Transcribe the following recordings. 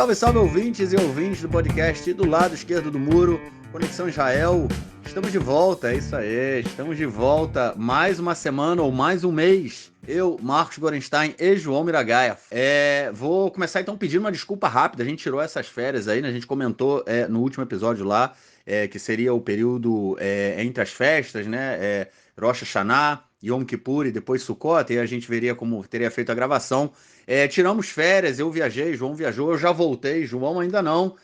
Salve, salve ouvintes e ouvintes do podcast do lado esquerdo do muro, Conexão Israel. Estamos de volta, é isso aí, estamos de volta mais uma semana ou mais um mês. Eu, Marcos Gorenstein e João Miragaia. Vou começar então pedindo uma desculpa rápida, a gente tirou essas férias aí, né? A gente comentou no último episódio lá, que seria o período entre as festas, né? Rosh Hashanah, Yom Kippur e depois Sukkot, e a gente veria como teria feito a gravação. Tiramos férias, eu viajei, João viajou, eu já voltei, João ainda não.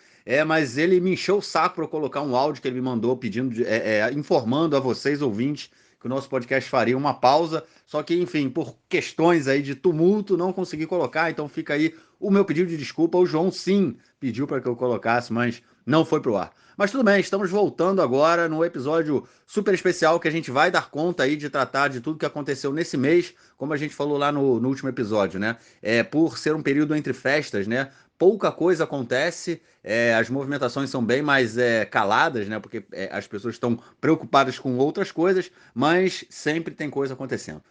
Mas ele me encheu o saco para eu colocar um áudio que ele me mandou pedindo, informando a vocês, ouvintes, que o nosso podcast faria uma pausa. Só que, enfim, por questões aí de tumulto, não consegui colocar. Então fica aí o meu pedido de desculpa. O João, sim, pediu para que eu colocasse, mas não foi pro ar. Mas tudo bem, estamos voltando agora no episódio super especial que a gente vai dar conta aí de tratar de tudo que aconteceu nesse mês, como a gente falou lá no último episódio, né? Por ser um período entre festas, né? Pouca coisa acontece, as movimentações são bem mais caladas, né? Porque as pessoas estão preocupadas com outras coisas, mas sempre tem coisa acontecendo.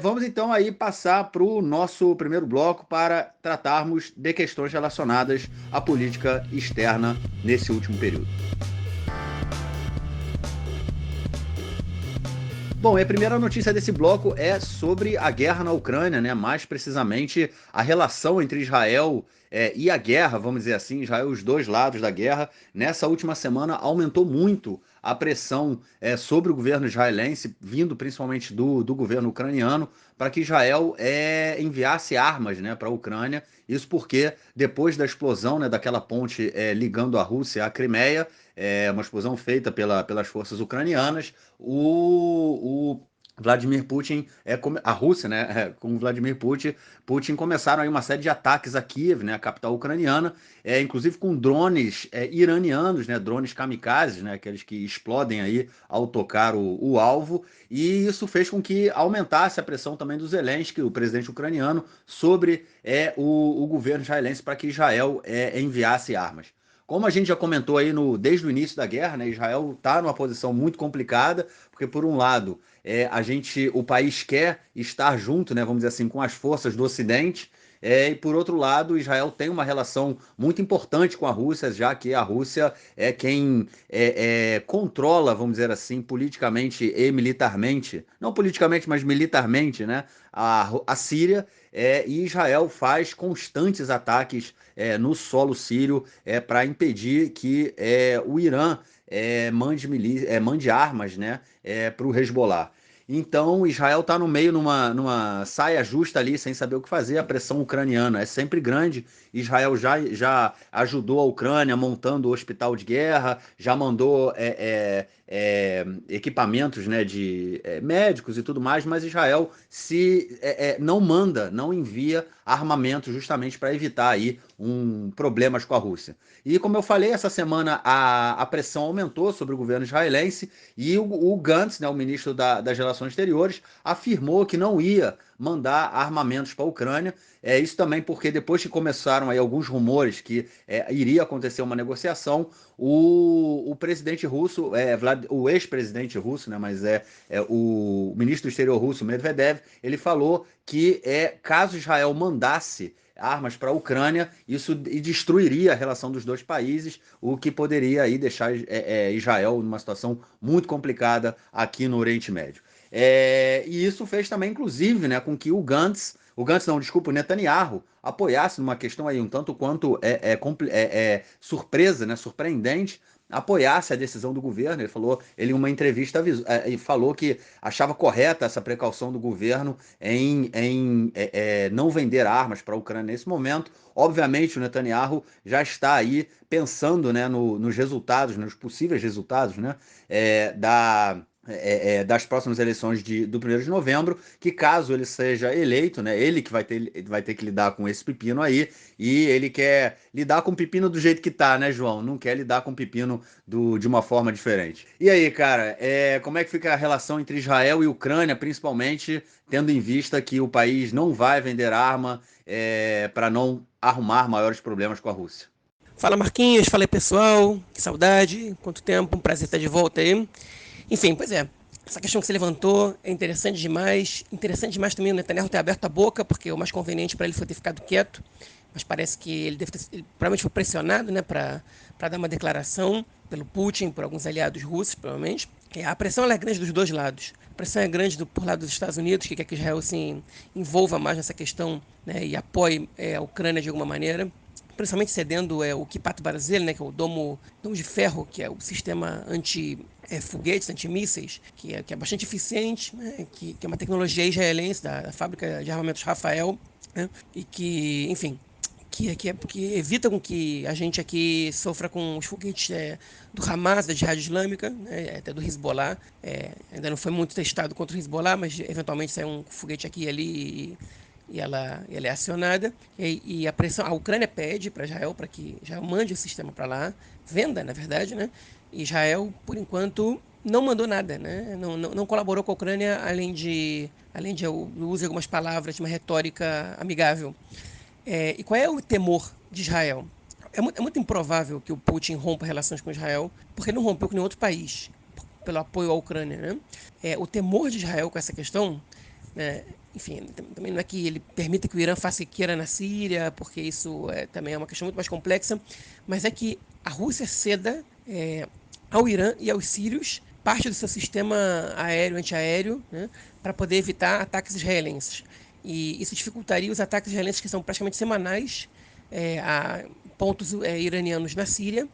Vamos então aí passar para o nosso primeiro bloco para tratarmos de questões relacionadas à política externa nesse último período. Bom, a primeira notícia desse bloco é sobre a guerra na Ucrânia, né? Mais precisamente a relação entre Israel e a guerra, vamos dizer assim, Israel, os dois lados da guerra. Nessa última semana aumentou muito a pressão sobre o governo israelense, vindo principalmente do governo ucraniano, para que Israel enviasse armas, né, para a Ucrânia. Isso porque depois da explosão, né, daquela ponte ligando a Rússia à Crimeia, uma explosão feita pelas forças ucranianas, o Vladimir Putin, a Rússia, né, com Vladimir Putin começaram aí uma série de ataques a Kiev, né, a capital ucraniana, inclusive com drones iranianos, né, drones kamikazes, né, aqueles que explodem aí ao tocar o alvo, e isso fez com que aumentasse a pressão também do Zelensky, o presidente ucraniano, sobre o governo israelense para que Israel enviasse armas. Como a gente já comentou aí desde o início da guerra, né, Israel está numa posição muito complicada, porque por um lado o país quer estar junto, né, vamos dizer assim, com as forças do Ocidente, e por outro lado, Israel tem uma relação muito importante com a Rússia, já que a Rússia é quem controla, vamos dizer assim, politicamente e militarmente, não politicamente, mas militarmente, né, a Síria, e Israel faz constantes ataques no solo sírio para impedir que o Irã mande armas, né, para o Hezbollah. Então, Israel está no meio numa saia justa ali, sem saber o que fazer. A pressão ucraniana é sempre grande. Israel já ajudou a Ucrânia montando o hospital de guerra, já mandou equipamentos, né, de médicos e tudo mais, mas Israel não envia armamento justamente para evitar aí problemas com a Rússia. E como eu falei, essa semana a pressão aumentou sobre o governo israelense e o Gantz, né, o ministro das Relações Exteriores, afirmou que não ia mandar armamentos para a Ucrânia. Isso também porque depois que começaram aí alguns rumores que iria acontecer uma negociação, o presidente russo, o ex-presidente russo, né, mas o ministro do exterior russo, Medvedev, ele falou que caso Israel mandasse armas para a Ucrânia, isso destruiria a relação dos dois países, o que poderia aí deixar Israel numa situação muito complicada aqui no Oriente Médio. E isso fez também, inclusive, né, com que o Netanyahu apoiasse numa questão aí um tanto quanto surpresa, né, surpreendente, apoiasse a decisão do governo. Ele em uma entrevista falou que achava correta essa precaução do governo em não vender armas para a Ucrânia nesse momento. Obviamente o Netanyahu já está aí pensando, né, nos resultados, nos possíveis resultados, né, das próximas eleições do 1º de novembro, que caso ele seja eleito, né, ele que vai ter que lidar com esse pepino aí, e ele quer lidar com o pepino do jeito que tá, né, João? Não quer lidar com o pepino de uma forma diferente. E aí, cara, como é que fica a relação entre Israel e Ucrânia, principalmente tendo em vista que o país não vai vender arma para não arrumar maiores problemas com a Rússia? Fala Marquinhos, fala aí pessoal, que saudade, quanto tempo, um prazer estar de volta aí. Enfim, pois é, essa questão que você levantou é interessante demais também o Netanyahu ter aberto a boca, porque o mais conveniente para ele foi ter ficado quieto, mas parece que ele provavelmente foi pressionado, né, para dar uma declaração pelo Putin, por alguns aliados russos, provavelmente. A pressão ela é grande dos dois lados. A pressão é grande por lado dos Estados Unidos, que quer que Israel se envolva mais nessa questão, né, e apoie a Ucrânia de alguma maneira, principalmente cedendo o Kippat Barzel, né, que é o domo de ferro, que é o sistema anti-foguetes, antimísseis, que é bastante eficiente, né, que é uma tecnologia israelense da fábrica de armamentos Rafael, né, e que, enfim, que evita com que a gente aqui sofra com os foguetes do Hamas, da Jihad Islâmica, né, até do Hezbollah. Ainda não foi muito testado contra o Hezbollah, mas eventualmente sai um foguete aqui e ali e ela é acionada. E a Ucrânia pede para Israel para que Israel mande o sistema para lá, venda, na verdade, né? E Israel, por enquanto, não mandou nada, né? Não colaborou com a Ucrânia, além de usar algumas palavras de uma retórica amigável. E qual é o temor de Israel? É muito improvável que o Putin rompa relações com Israel, porque não rompeu com nenhum outro país, pelo apoio à Ucrânia, né? O temor de Israel com essa questão, né, enfim, também não é que ele permita que o Irã faça queira na Síria, porque isso também é uma questão muito mais complexa, mas é que a Rússia ceda ao Irã e aos sírios parte do seu sistema aéreo, antiaéreo, né, para poder evitar ataques israelenses. E isso dificultaria os ataques israelenses que são praticamente semanais a pontos iranianos na Síria,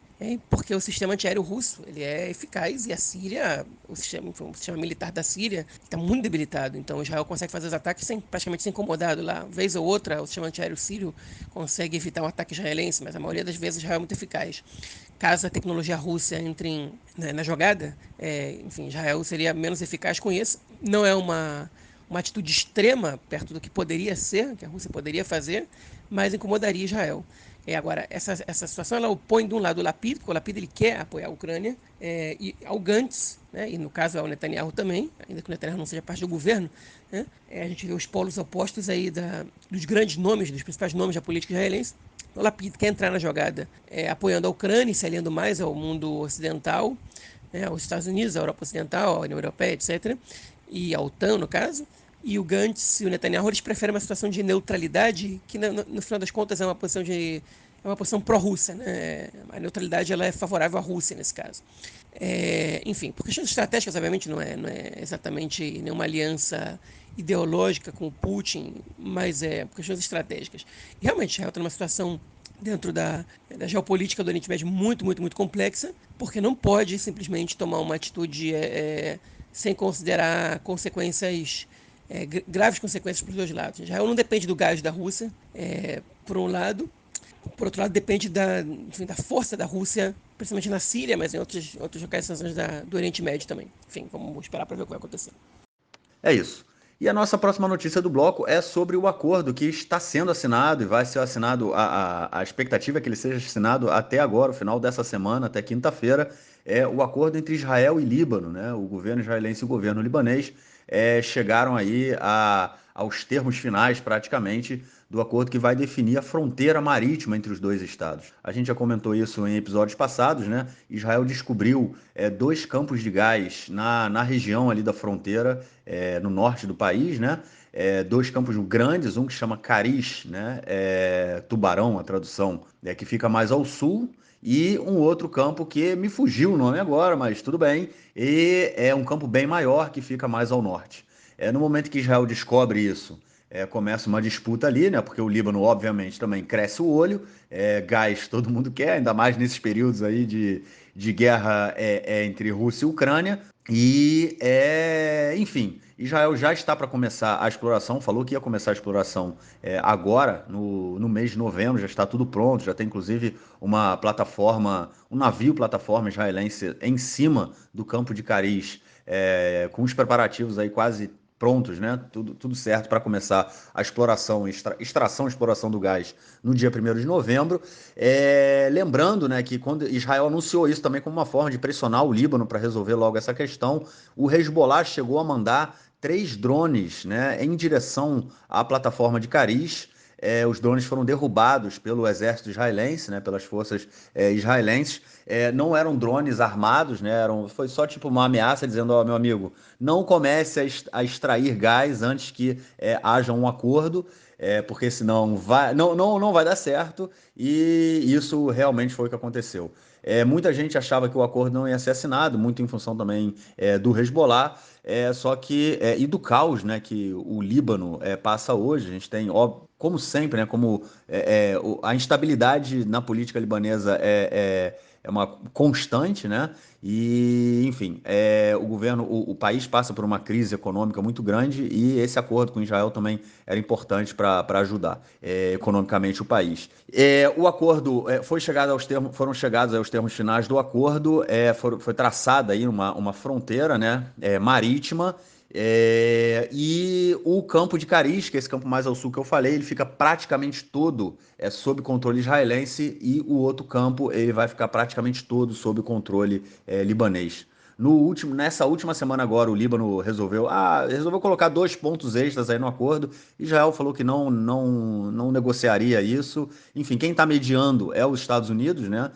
porque o sistema antiaéreo russo ele é eficaz e a Síria, o sistema militar da Síria está muito debilitado. Então Israel consegue fazer os ataques praticamente sem incomodado lá. Vez ou outra, o sistema antiaéreo sírio consegue evitar um ataque israelense, mas a maioria das vezes Israel é muito eficaz. Caso a tecnologia russa entre na jogada, enfim, Israel seria menos eficaz com isso. Não é uma atitude extrema perto do que poderia ser, que a Rússia poderia fazer, mas incomodaria Israel. Agora, essa situação ela opõe de um lado o Lapid, porque o Lapid ele quer apoiar a Ucrânia, e ao Gantz, né, e no caso ao Netanyahu também, ainda que o Netanyahu não seja parte do governo, né, a gente vê os polos opostos aí dos grandes nomes, dos principais nomes da política israelense. O Lapid quer entrar na jogada apoiando a Ucrânia e se aliando mais ao mundo ocidental, né, aos Estados Unidos, à Europa Ocidental, à União Europeia, etc., e à OTAN, no caso. E o Gantz e o Netanyahu eles preferem uma situação de neutralidade, que no final das contas é uma posição pró-russa, né? A neutralidade ela é favorável à Rússia nesse caso. Enfim, por questões estratégicas, obviamente, não é exatamente nenhuma aliança ideológica com o Putin, mas por questões estratégicas. E realmente, Israel está numa situação dentro da geopolítica do Oriente Médio muito, muito, muito complexa, porque não pode simplesmente tomar uma atitude sem considerar consequências graves consequências para os dois lados. Israel não depende do gás da Rússia, por um lado. Por outro lado, depende da força da Rússia, principalmente na Síria, mas em outros localizações do Oriente Médio também. Enfim, vamos esperar para ver o que vai acontecer. É isso. E a nossa próxima notícia do bloco é sobre o acordo que está sendo assinado e vai ser assinado, a expectativa é que ele seja assinado até agora, o final dessa semana, até quinta-feira, é o acordo entre Israel e Líbano, né? O governo israelense e o governo libanês chegaram aí aos termos finais, praticamente, do acordo que vai definir a fronteira marítima entre os dois estados. A gente já comentou isso em episódios passados, né? Israel descobriu 2 campos de gás na região ali da fronteira, no norte do país, né? 2 campos grandes, um que chama Karish, né? Tubarão, a tradução, que fica mais ao sul, e um outro campo que me fugiu o nome agora, mas tudo bem, e é um campo bem maior que fica mais ao norte. No momento que Israel descobre isso, começa uma disputa ali, né? Porque o Líbano, obviamente, também cresce o olho, gás todo mundo quer, ainda mais nesses períodos aí de guerra entre Rússia e Ucrânia. E, enfim, Israel já está para começar a exploração, falou que ia começar a exploração agora, no mês de novembro, já está tudo pronto, já tem inclusive uma plataforma, um navio plataforma israelense em cima do campo de Karish, com os preparativos aí quase prontos, né? Tudo certo para começar a exploração, extração e exploração do gás no dia 1º de novembro. Lembrando, né, que quando Israel anunciou isso também como uma forma de pressionar o Líbano para resolver logo essa questão, o Hezbollah chegou a mandar 3 drones, né, em direção à plataforma de Karish. Os drones foram derrubados pelo exército israelense, né, pelas forças israelenses. Não eram drones armados, né, foi só tipo uma ameaça dizendo, ó, meu amigo, não comece a extrair gás antes que haja um acordo. porque senão não vai dar certo, e isso realmente foi o que aconteceu. Muita gente achava que o acordo não ia ser assinado, muito em função também do Hezbollah, só que, e do caos, né, que o Líbano passa hoje. A gente tem, ó, como sempre, né, como a instabilidade na política libanesa é uma constante, né? E, enfim, o governo, o país passa por uma crise econômica muito grande, e esse acordo com Israel também era importante para ajudar economicamente o país. O acordo foram chegados aos termos finais do acordo, foi traçada aí uma fronteira, né, marítima. E o campo de Caris, que é esse campo mais ao sul que eu falei, ele fica praticamente todo sob controle israelense, e o outro campo ele vai ficar praticamente todo sob controle libanês. Nessa última semana agora, o Líbano resolveu colocar 2 pontos extras aí no acordo. Israel falou que não negociaria isso. Enfim, quem está mediando é os Estados Unidos, né?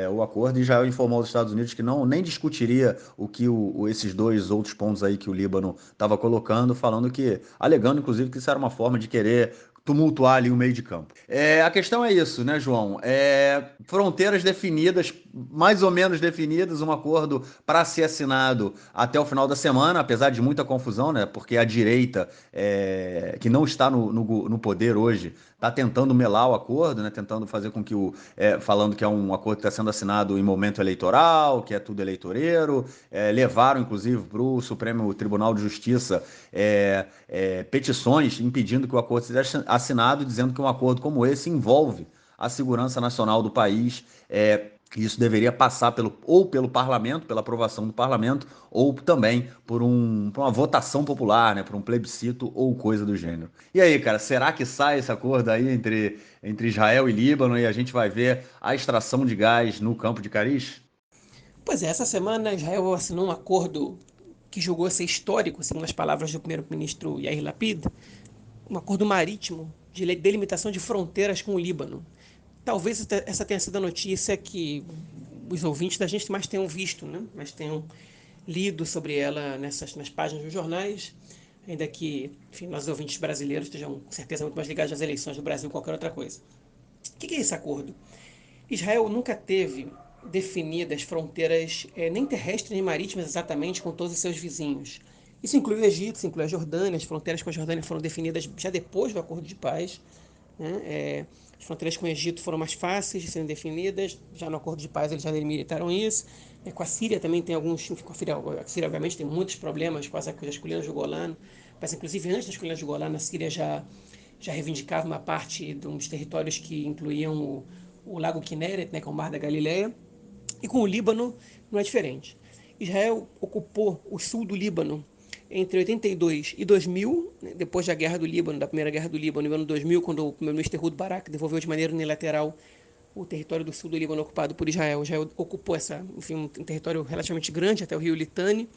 O acordo. Israel informou aos Estados Unidos que nem discutiria o que esses 2 outros pontos aí que o Líbano estava colocando, alegando inclusive que isso era uma forma de querer tumultuar ali o meio de campo. A questão é isso, né, João? Fronteiras definidas, mais ou menos definidas, um acordo para ser assinado até o final da semana, apesar de muita confusão, né? Porque a direita, que não está no poder hoje, está tentando melar o acordo, né? Tentando fazer com que falando que é um acordo que está sendo assinado em momento eleitoral, que é tudo eleitoreiro. Levaram, inclusive, para o Supremo Tribunal de Justiça petições impedindo que o acordo seja assinado, dizendo que um acordo como esse envolve a segurança nacional do país. Isso deveria passar ou pelo parlamento, pela aprovação do parlamento, ou também por uma votação popular, né, por um plebiscito ou coisa do gênero. E aí, cara, será que sai esse acordo aí entre Israel e Líbano, e a gente vai ver a extração de gás no campo de Karish? Pois é, essa semana Israel assinou um acordo que julgou ser histórico, segundo as palavras do primeiro-ministro Yair Lapid, um acordo marítimo de delimitação de fronteiras com o Líbano. Talvez essa tenha sido a notícia que os ouvintes da gente mais tenham visto, né? Mais tenham lido sobre ela nas páginas dos jornais, ainda que, enfim, nós ouvintes brasileiros estejam com certeza muito mais ligados às eleições do Brasil que qualquer outra coisa. O que é esse acordo? Israel nunca teve definidas fronteiras nem terrestres nem marítimas exatamente com todos os seus vizinhos. Isso inclui o Egito, isso inclui a Jordânia. As fronteiras com a Jordânia foram definidas já depois do acordo de paz, né? As fronteiras com o Egito foram mais fáceis de serem definidas, já no acordo de paz eles já delimitaram isso. Com a Síria também tem alguns, com a Síria obviamente tem muitos problemas com as colinas do Golano, mas inclusive antes das colinas do Golano a Síria já reivindicava uma parte de uns territórios que incluíam o Lago Kinneret, né, que é o Mar da Galileia. E com o Líbano não é diferente. Israel ocupou o sul do Líbano entre 82 e 2000, né, depois da Guerra do Líbano, da Primeira Guerra do Líbano, no ano 2000, quando o primeiro-ministro Ehud Barak devolveu de maneira unilateral o território do sul do Líbano ocupado por Israel. Israel ocupou um território relativamente grande, até o rio Litani,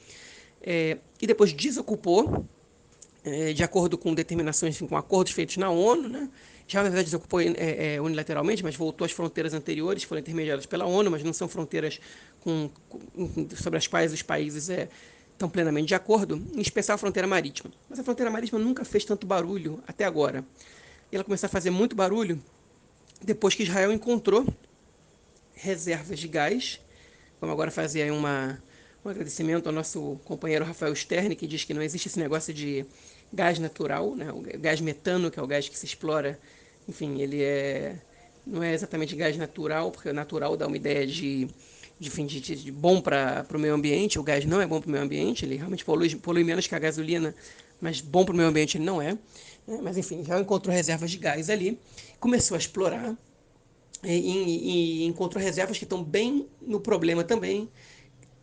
e depois desocupou, de acordo com determinações, enfim, com acordos feitos na ONU, né? Já, na verdade, desocupou unilateralmente, mas voltou às fronteiras anteriores, foram intermediadas pela ONU, mas não são fronteiras sobre as quais os países estão plenamente de acordo, em especial a fronteira marítima. Mas a fronteira marítima nunca fez tanto barulho até agora. E ela começou a fazer muito barulho depois que Israel encontrou reservas de gás. Vamos agora fazer aí um agradecimento ao nosso companheiro Rafael Stern, que diz que não existe esse negócio de gás natural, né? O gás metano, que é o gás que se explora. Enfim, não é exatamente gás natural, porque o natural dá uma ideia de bom para o meio ambiente. O gás não é bom para o meio ambiente, ele realmente polui menos que a gasolina, mas bom para o meio ambiente ele não é. Mas enfim, já encontrou reservas de gás ali, começou a explorar e encontrou reservas que estão bem no problema também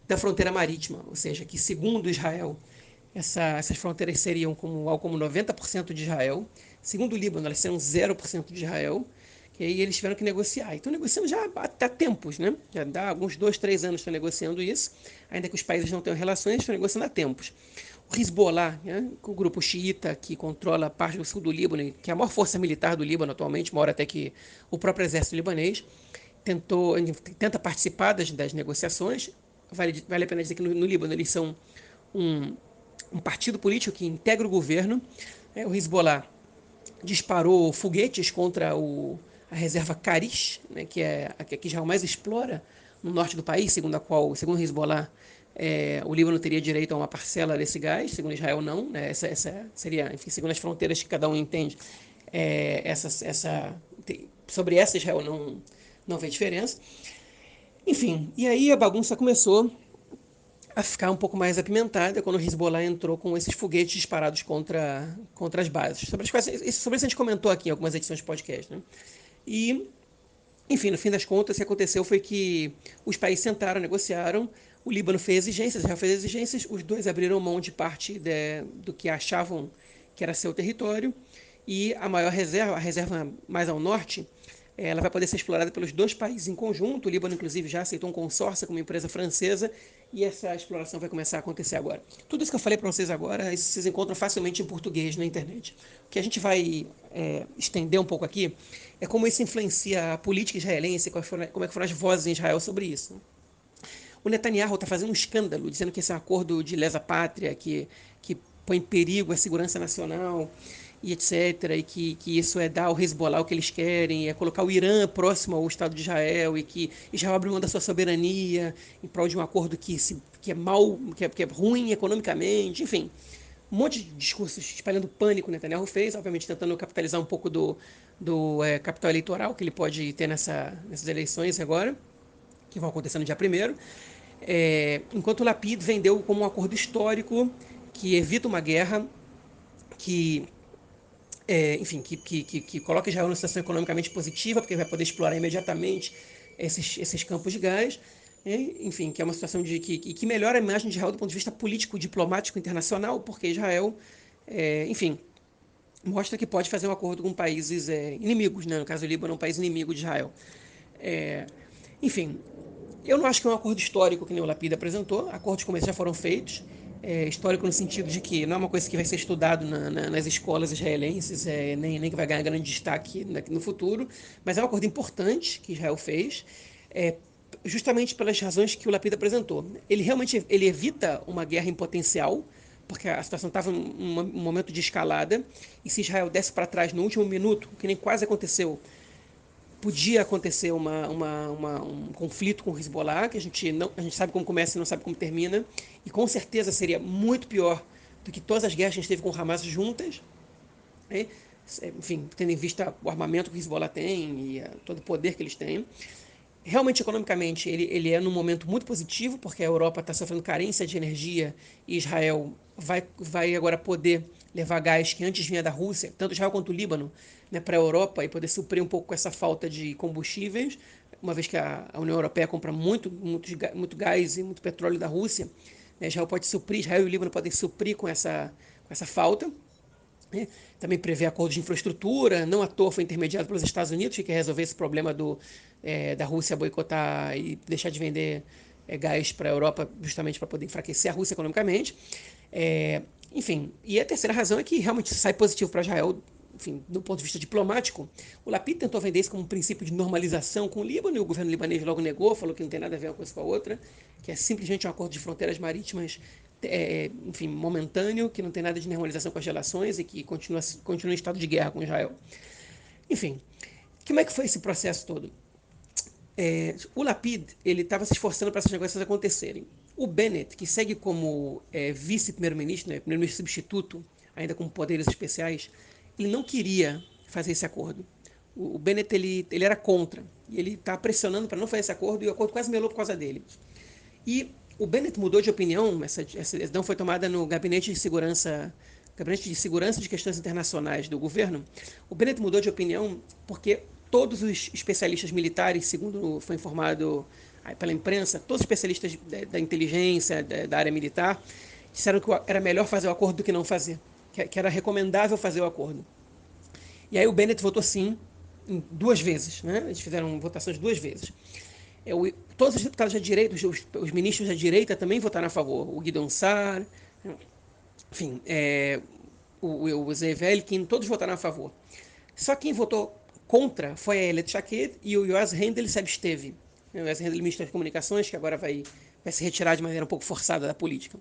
da fronteira marítima, ou seja, que segundo Israel, essas fronteiras seriam algo como 90% de Israel, segundo o Líbano, elas seriam 0% de Israel, e aí eles tiveram que negociar. Então, negociando já há tempos, né? Já dá alguns 2, 3 anos que estão negociando isso, ainda que os países não tenham relações, estão negociando há tempos. O Hezbollah, né, o grupo xiita que controla parte do sul do Líbano, que é a maior força militar do Líbano atualmente, maior até que o próprio exército libanês, tenta participar das negociações. Vale a pena dizer que no Líbano eles são um partido político que integra o governo. O Hezbollah disparou foguetes contra a reserva Karish, né, que é a que Israel mais explora no norte do país, segundo o Hezbollah, o Líbano teria direito a uma parcela desse gás, segundo Israel não, né, essa seria, enfim, segundo as fronteiras que cada um entende, sobre essa Israel não vê diferença. Enfim, e aí a bagunça começou a ficar um pouco mais apimentada quando o Hezbollah entrou com esses foguetes disparados contra as bases. Sobre isso a gente comentou aqui em algumas edições de podcast, né? E, enfim, no fim das contas, o que aconteceu foi que os países sentaram, negociaram, o Líbano fez exigências, Israel fez exigências, os dois abriram mão de parte do que achavam que era seu território, e a reserva mais ao norte, ela vai poder ser explorada pelos dois países em conjunto. O Líbano, inclusive, já aceitou um consórcio com uma empresa francesa e essa exploração vai começar a acontecer agora. Tudo isso que eu falei para vocês agora, isso vocês encontram facilmente em português na internet. O que a gente vai estender um pouco aqui é como isso influencia a política israelense, como é que foram as vozes em Israel sobre isso. O Netanyahu está fazendo um escândalo, dizendo que esse é um acordo de lesa pátria, que põe em perigo a segurança nacional e etc. E que isso é dar ao Hezbollah o que eles querem, é colocar o Irã próximo ao Estado de Israel e que Israel abre mão da sua soberania em prol de um acordo que é mal, que é ruim economicamente, enfim. Um monte de discursos espalhando pânico o Netanyahu fez, obviamente tentando capitalizar um pouco do capital eleitoral que ele pode ter nessas eleições agora, que vão acontecer no dia 1º. Enquanto o Lapid vendeu como um acordo histórico que evita uma guerra, que enfim, que coloca Israel numa situação economicamente positiva, porque vai poder explorar imediatamente esses campos de gás, enfim, que é uma situação que melhora a imagem de Israel do ponto de vista político, diplomático, internacional, porque Israel, enfim, mostra que pode fazer um acordo com países inimigos, né? No caso do Líbano, é um país inimigo de Israel. Enfim, eu não acho que é um acordo histórico que nem o Lapid apresentou. Acordos como esse já foram feitos. Histórico no sentido de que não é uma coisa que vai ser estudado nas escolas israelenses, nem que vai ganhar grande destaque no futuro, mas é um acordo importante que Israel fez, justamente pelas razões que o Lapid apresentou. Ele realmente evita uma guerra em potencial, porque a situação estava em um momento de escalada, e se Israel desse para trás no último minuto, que nem quase aconteceu, podia acontecer um conflito com o Hezbollah, que a gente sabe como começa e não sabe como termina, e com certeza seria muito pior do que todas as guerras que a gente teve com o Hamas juntas, né? Enfim, tendo em vista o armamento que o Hezbollah tem e todo o poder que eles têm. Realmente, economicamente, ele é num momento muito positivo, porque a Europa está sofrendo carência de energia e Israel vai agora poder levar gás que antes vinha da Rússia, tanto Israel quanto o Líbano, né, para a Europa e poder suprir um pouco com essa falta de combustíveis, uma vez que a União Europeia compra muito gás e muito petróleo da Rússia. Né, Israel e o Líbano podem suprir com essa falta. Também prevê acordos de infraestrutura, não à toa foi intermediado pelos Estados Unidos, que quer resolver esse problema da Rússia boicotar e deixar de vender gás para a Europa, justamente para poder enfraquecer a Rússia economicamente. Enfim, e a terceira razão é que realmente sai positivo para Israel, enfim, do ponto de vista diplomático. O Lapid tentou vender isso como um princípio de normalização com o Líbano, e o governo libanês logo negou, falou que não tem nada a ver uma coisa com a outra, que é simplesmente um acordo de fronteiras marítimas, enfim, momentâneo, que não tem nada de normalização com as relações e que continua em estado de guerra com Israel. Enfim, como é que foi esse processo todo? O Lapid ele estava se esforçando para essas negócios acontecerem. O Bennett, que segue como vice-primeiro-ministro, né, primeiro-ministro substituto, ainda com poderes especiais, ele não queria fazer esse acordo. O Bennett ele era contra e ele está pressionando para não fazer esse acordo e o acordo quase melou por causa dele. E o Bennett mudou de opinião, essa decisão foi tomada no Gabinete de Segurança de Questões Internacionais do governo. O Bennett mudou de opinião porque todos os especialistas militares, segundo foi informado pela imprensa, todos os especialistas da inteligência, da área militar, disseram que era melhor fazer o acordo do que não fazer, que era recomendável fazer o acordo. E aí o Bennett votou sim 2 vezes, né? Eles fizeram votações 2 vezes. Todos os deputados da direita, os ministros da direita também votaram a favor. O Gideon Sa'ar, enfim, o Zeev Elkin, todos votaram a favor. Só quem votou contra foi a Ayelet Shaked e o Yoaz Hendel se absteve. O Yoaz Hendel, ministro das Comunicações, que agora vai se retirar de maneira um pouco forçada da política.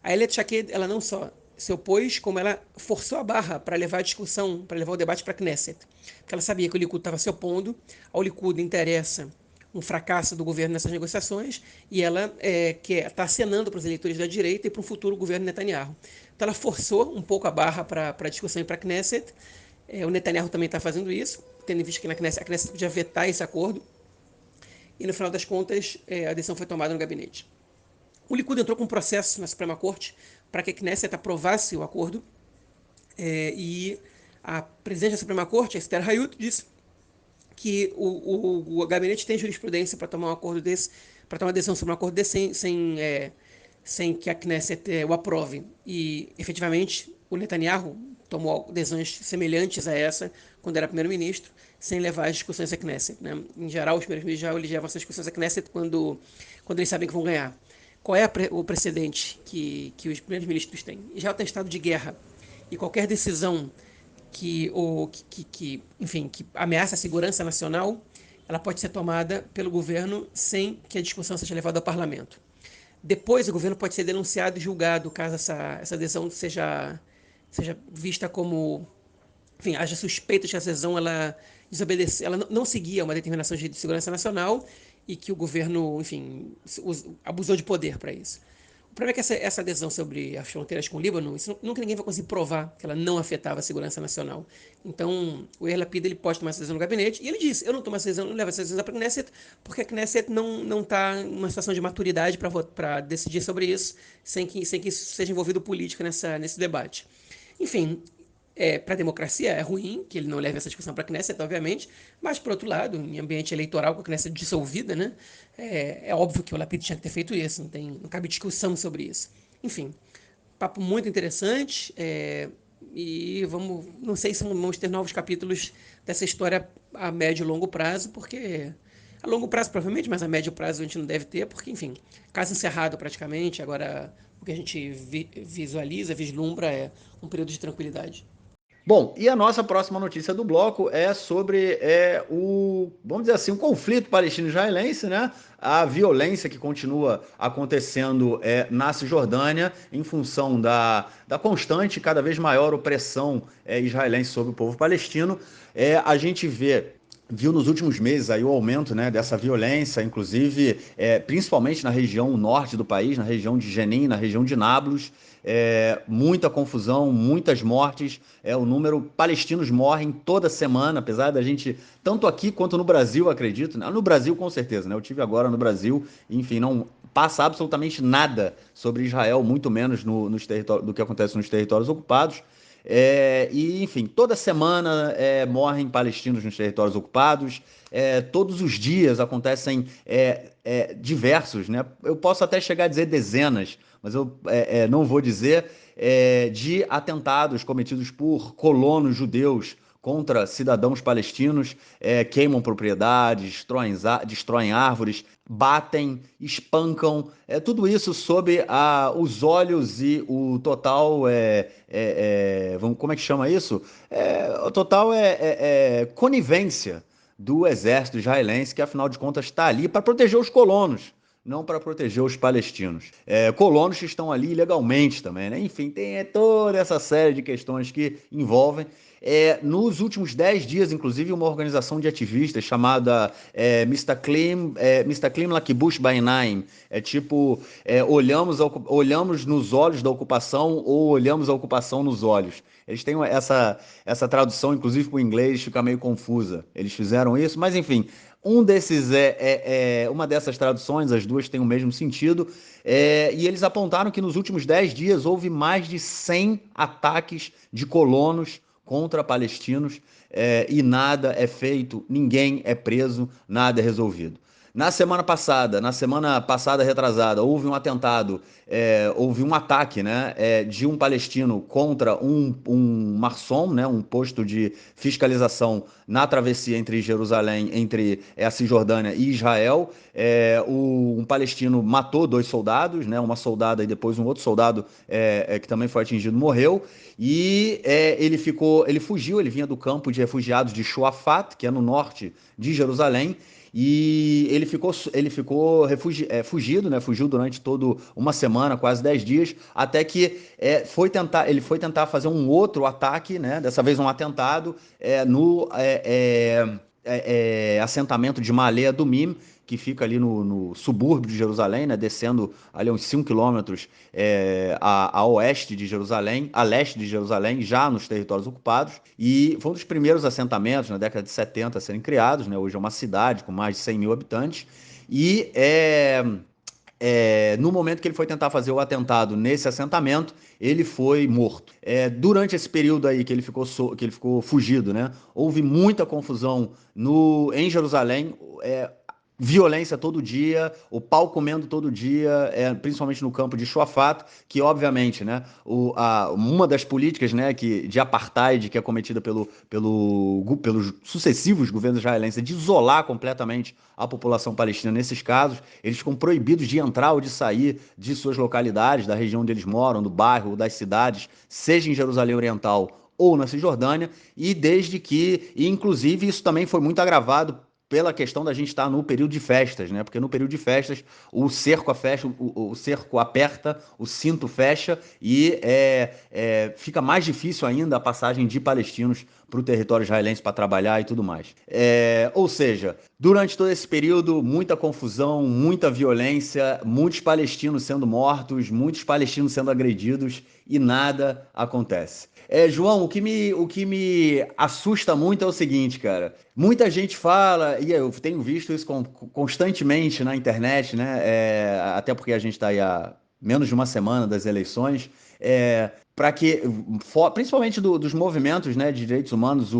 A Ayelet Shaked, ela não só se opôs, como ela forçou a barra para levar a discussão, para levar o debate para a Knesset. Porque ela sabia que o Likud estava se opondo, ao Likud interessa um fracasso do governo nessas negociações, e ela está acenando para os eleitores da direita e para um futuro governo Netanyahu. Então ela forçou um pouco a barra para a discussão e para a Knesset. O Netanyahu também está fazendo isso, tendo em vista que a Knesset podia vetar esse acordo, e no final das contas a decisão foi tomada no gabinete. O Likud entrou com um processo na Suprema Corte para que a Knesset aprovasse o acordo, e a presidente da Suprema Corte, Esther Hayut, disse que o gabinete tem jurisprudência para tomar um acordo desse, para tomar uma decisão sobre um acordo desse sem que a Knesset o aprove. E, efetivamente, o Netanyahu tomou decisões semelhantes a essa quando era primeiro-ministro, sem levar as discussões à Knesset, né? Em geral, os primeiros-ministros já levam essas discussões à Knesset quando eles sabem que vão ganhar. Qual é o precedente que os primeiros ministros têm? Já está em estado de guerra, e qualquer decisão enfim, que ameaça a segurança nacional, ela pode ser tomada pelo governo sem que a discussão seja levada ao parlamento. Depois, o governo pode ser denunciado e julgado caso essa decisão seja vista como... Enfim, haja suspeita de que essa decisão ela não seguia uma determinação de segurança nacional e que o governo, enfim, abusou de poder para isso. O problema é que essa adesão sobre as fronteiras com o Líbano, nunca ninguém vai conseguir provar que ela não afetava a segurança nacional. Então, o Yair Lapid ele pode tomar essa decisão no gabinete, e ele disse, eu não tomo essa decisão, não levo essa decisão para a Knesset, porque a Knesset não está em uma situação de maturidade para decidir sobre isso, sem que isso seja envolvido política nesse debate. Enfim, para a democracia é ruim que ele não leve essa discussão para a Knesset, obviamente, mas, por outro lado, em ambiente eleitoral, com a Knesset dissolvida, né, é óbvio que o Lapid tinha que ter feito isso, não cabe discussão sobre isso. Enfim, papo muito interessante, e não sei se vamos ter novos capítulos dessa história a médio e longo prazo, porque a longo prazo provavelmente, mas a médio prazo a gente não deve ter, porque, enfim, caso encerrado praticamente, agora o que a gente vislumbra é um período de tranquilidade. Bom, e a nossa próxima notícia do bloco é sobre vamos dizer assim, o conflito palestino-israelense, né? A violência que continua acontecendo na Cisjordânia em função da constante, cada vez maior opressão israelense sobre o povo palestino. A gente viu nos últimos meses aí o aumento, né, dessa violência, inclusive principalmente na região norte do país, na região de Jenin, na região de Nablus. Muita confusão, muitas mortes. O número palestinos morrem toda semana, apesar da gente, tanto aqui quanto no Brasil, acredito, no Brasil com certeza, né? Eu tive agora no Brasil, enfim, não passa absolutamente nada sobre Israel, muito menos do que acontece nos territórios ocupados. E, enfim, toda semana morrem palestinos nos territórios ocupados, todos os dias acontecem diversos, né? Eu posso até chegar a dizer dezenas, mas eu não vou dizer, de atentados cometidos por colonos judeus contra cidadãos palestinos, queimam propriedades, destroem árvores, batem, espancam, tudo isso sob os olhos e o total, como é que chama isso? O total conivência do exército israelense, que afinal de contas está ali para proteger os colonos, não para proteger os palestinos. Colonos que estão ali ilegalmente também, né? Enfim, tem toda essa série de questões que envolvem. Nos últimos 10 dias, inclusive, uma organização de ativistas chamada Mr. Klim Lakibush Bainaim, olhamos nos olhos da ocupação ou olhamos a ocupação nos olhos. Eles têm essa tradução, inclusive para o inglês, fica meio confusa. Eles fizeram isso, mas enfim, uma dessas traduções, as duas têm o mesmo sentido, e eles apontaram que nos últimos 10 dias houve mais de 100 ataques de colonos contra palestinos, e nada é feito, ninguém é preso, nada é resolvido. Na semana passada retrasada, houve um atentado, houve um ataque, né, de um palestino contra um Marsom, né, um posto de fiscalização na travessia entre Jerusalém, entre a Cisjordânia e Israel. Um palestino matou 2 soldados, né, uma soldada e depois um outro soldado que também foi atingido morreu. E ele fugiu, ele vinha do campo de refugiados de Shuafat, que é no norte de Jerusalém, e fugido, né? Fugiu durante toda uma semana, quase 10 dias, até que ele foi tentar fazer um outro ataque, né? Dessa vez um atentado no assentamento de Ma'ale Adumim, que fica ali no subúrbio de Jerusalém, né, descendo ali uns 5 quilômetros a oeste de Jerusalém, a leste de Jerusalém, já nos territórios ocupados, e foi um dos primeiros assentamentos na década de 70 a serem criados, né, hoje é uma cidade com mais de 100 mil habitantes, e no momento que ele foi tentar fazer o atentado nesse assentamento, ele foi morto. Durante esse período aí que ele ficou fugido, né, houve muita confusão em Jerusalém, violência todo dia, o pau comendo todo dia, principalmente no campo de Shuafat, que obviamente, né, uma das políticas, né, de apartheid que é cometida pelos sucessivos governos israelenses é de isolar completamente a população palestina nesses casos. Eles ficam proibidos de entrar ou de sair de suas localidades, da região onde eles moram, do bairro ou das cidades, seja em Jerusalém Oriental ou na Cisjordânia, e inclusive isso também foi muito agravado pela questão da gente estar no período de festas, né? Porque no período de festas o cerco fecha, o cerco aperta, o cinto fecha e fica mais difícil ainda a passagem de palestinos para o território israelense para trabalhar e tudo mais. Ou seja, durante todo esse período, muita confusão, muita violência, muitos palestinos sendo mortos, muitos palestinos sendo agredidos e nada acontece. João, o que me assusta muito é o seguinte, cara. Muita gente fala, e eu tenho visto isso constantemente na internet, né? Até porque a gente está aí há menos de uma semana das eleições, para que, principalmente dos movimentos, né, de direitos humanos,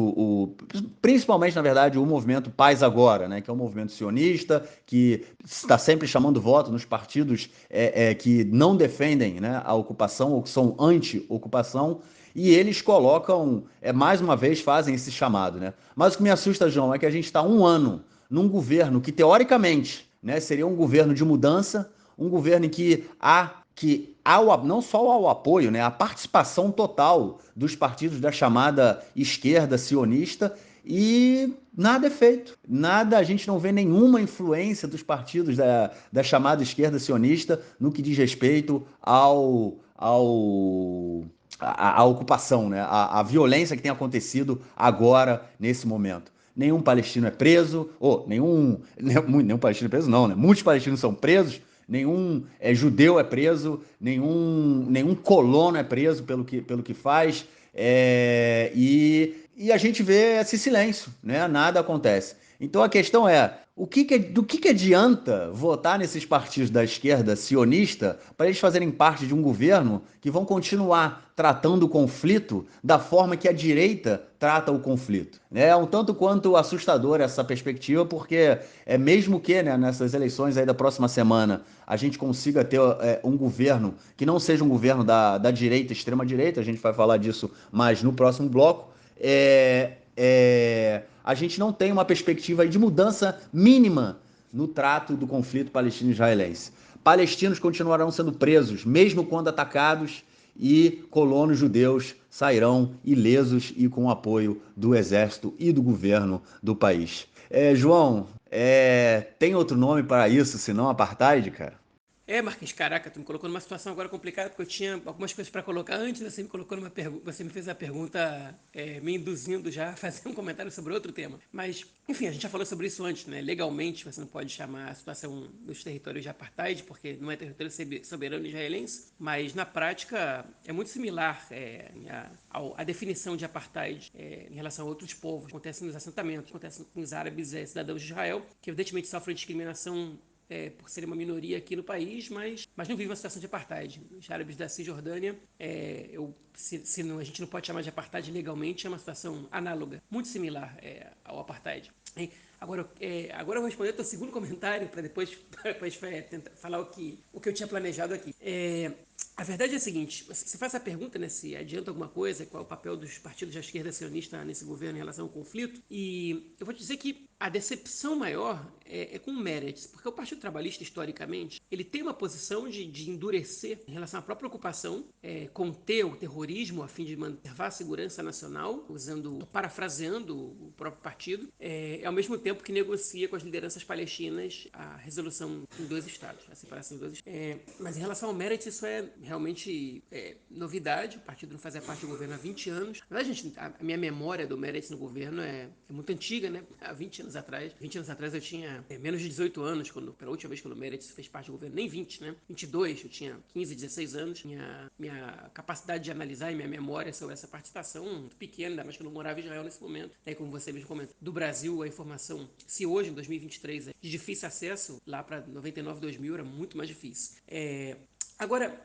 principalmente, na verdade, o movimento Paz Agora, né, que é um movimento sionista, que está sempre chamando voto nos partidos que não defendem, né, a ocupação ou que são anti-ocupação, e eles colocam, mais uma vez, fazem esse chamado, né? Mas o que me assusta, João, é que a gente está há um ano num governo que, teoricamente, né, seria um governo de mudança, um governo em não só ao apoio, né, a participação total dos partidos da chamada esquerda sionista, e nada é feito. Nada, a gente não vê nenhuma influência dos partidos da chamada esquerda sionista no que diz respeito à ocupação, né? A violência que tem acontecido agora, nesse momento. Nenhum palestino é preso, nenhum palestino é preso, não, né? Muitos palestinos são presos, nenhum judeu é preso, nenhum colono é preso pelo que faz, e a gente vê esse silêncio, né? Nada acontece. Então a questão é, do que adianta votar nesses partidos da esquerda sionista para eles fazerem parte de um governo que vão continuar tratando o conflito da forma que a direita trata o conflito? É um tanto quanto assustador essa perspectiva, porque mesmo que, né, nessas eleições aí da próxima semana a gente consiga ter um governo que não seja um governo da direita, extrema-direita, a gente vai falar disso mais no próximo bloco, a gente não tem uma perspectiva de mudança mínima no trato do conflito palestino-israelense. Palestinos continuarão sendo presos, mesmo quando atacados, e colonos judeus sairão ilesos e com o apoio do exército e do governo do país. João, tem outro nome para isso senão apartheid, cara? Marquinhos, caraca, tu me colocou numa situação agora complicada, porque eu tinha algumas coisas para colocar antes, você me colocou numa pergunta, você me fez a pergunta me induzindo já a fazer um comentário sobre outro tema. Mas, enfim, a gente já falou sobre isso antes, né? Legalmente, você não pode chamar a situação dos territórios de apartheid, porque não é território soberano israelense, mas na prática é muito similar a definição de apartheid em relação a outros povos. Acontece nos assentamentos, acontece com os árabes cidadãos de Israel, que evidentemente sofrem discriminação por serem uma minoria aqui no país, mas não vive uma situação de apartheid. Os árabes da Cisjordânia, a gente não pode chamar de apartheid legalmente, é uma situação análoga, muito similar ao apartheid. Agora eu vou responder o teu segundo comentário para depois tentar falar o que eu tinha planejado aqui. A verdade é a seguinte, você faz a pergunta, né, se adianta alguma coisa, qual é o papel dos partidos da esquerda sionista nesse governo em relação ao conflito, e eu vou te dizer que A decepção maior é com o Meretz, porque o Partido Trabalhista, historicamente, ele tem uma posição de endurecer em relação à própria ocupação, conter o terrorismo a fim de manter a segurança nacional, parafraseando o próprio partido, ao mesmo tempo que negocia com as lideranças palestinas a resolução em 2 estados, a separação em 2 estados. Mas em relação ao Meretz, isso é realmente novidade. O partido não fazia parte do governo há 20 anos. Na verdade, gente, a minha memória do Meretz no governo é muito antiga, né? Há 20 anos atrás. 20 anos atrás eu tinha menos de 18 anos, pela última vez que o Meretz fez parte do governo. Nem 20, né? 22, eu tinha 15, 16 anos. Minha capacidade de analisar e minha memória sobre essa participação muito pequena, ainda mais que eu não morava em Israel nesse momento. Como você mesmo comentou, do Brasil a informação, se hoje, em 2023, é de difícil acesso, lá para 99, 2000 era muito mais difícil. Agora,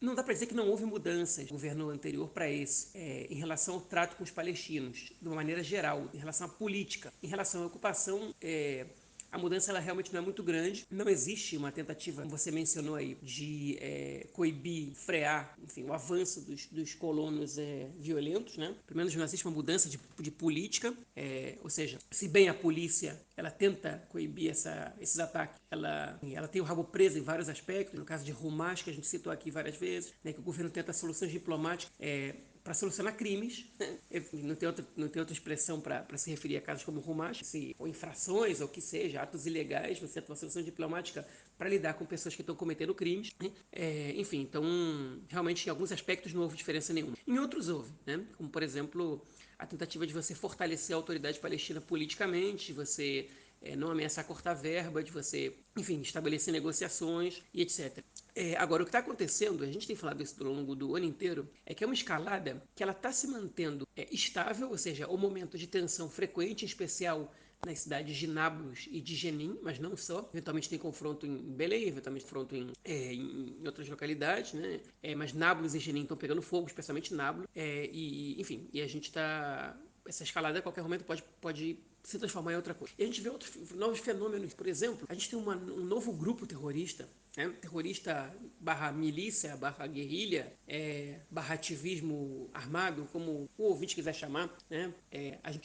não dá para dizer que não houve mudanças do governo anterior para esse, em relação ao trato com os palestinos, de uma maneira geral, em relação à política, em relação à ocupação. A mudança ela realmente não é muito grande. Não existe uma tentativa, como você mencionou aí, de coibir, frear, enfim, o avanço dos colonos violentos, né? Pelo menos não existe uma mudança de política. Ou seja, se bem a polícia ela tenta coibir esses ataques, ela tem o rabo preso em vários aspectos. No caso de Hamas, que a gente citou aqui várias vezes, né, que o governo tenta soluções diplomáticas para solucionar crimes. Não tem outra expressão para se referir a casos como Hamas, ou infrações, ou que seja, atos ilegais. Você tem uma solução diplomática para lidar com pessoas que estão cometendo crimes. Enfim, então, realmente, em alguns aspectos não houve diferença nenhuma. Em outros houve, né? Como, por exemplo, a tentativa de você fortalecer a autoridade palestina politicamente, de você não ameaçar cortar verba, de você, enfim, estabelecer negociações e etc. Agora, o que está acontecendo, a gente tem falado isso ao longo do ano inteiro, é que é uma escalada que ela está se mantendo estável, ou seja, o momento de tensão frequente, em especial nas cidades de Nablus e de Jenin, mas não só. Eventualmente tem confronto em Belém, eventualmente confronto em outras localidades, né? Mas Nablus e Jenin estão pegando fogo, especialmente Nablus. Enfim, e a gente está... Essa escalada a qualquer momento pode se transformar em outra coisa. E a gente vê outros novos fenômenos. Por exemplo, a gente tem um novo grupo terrorista, terrorista barra milícia, barra guerrilha, barra ativismo armado, como o ouvinte quiser chamar. Né?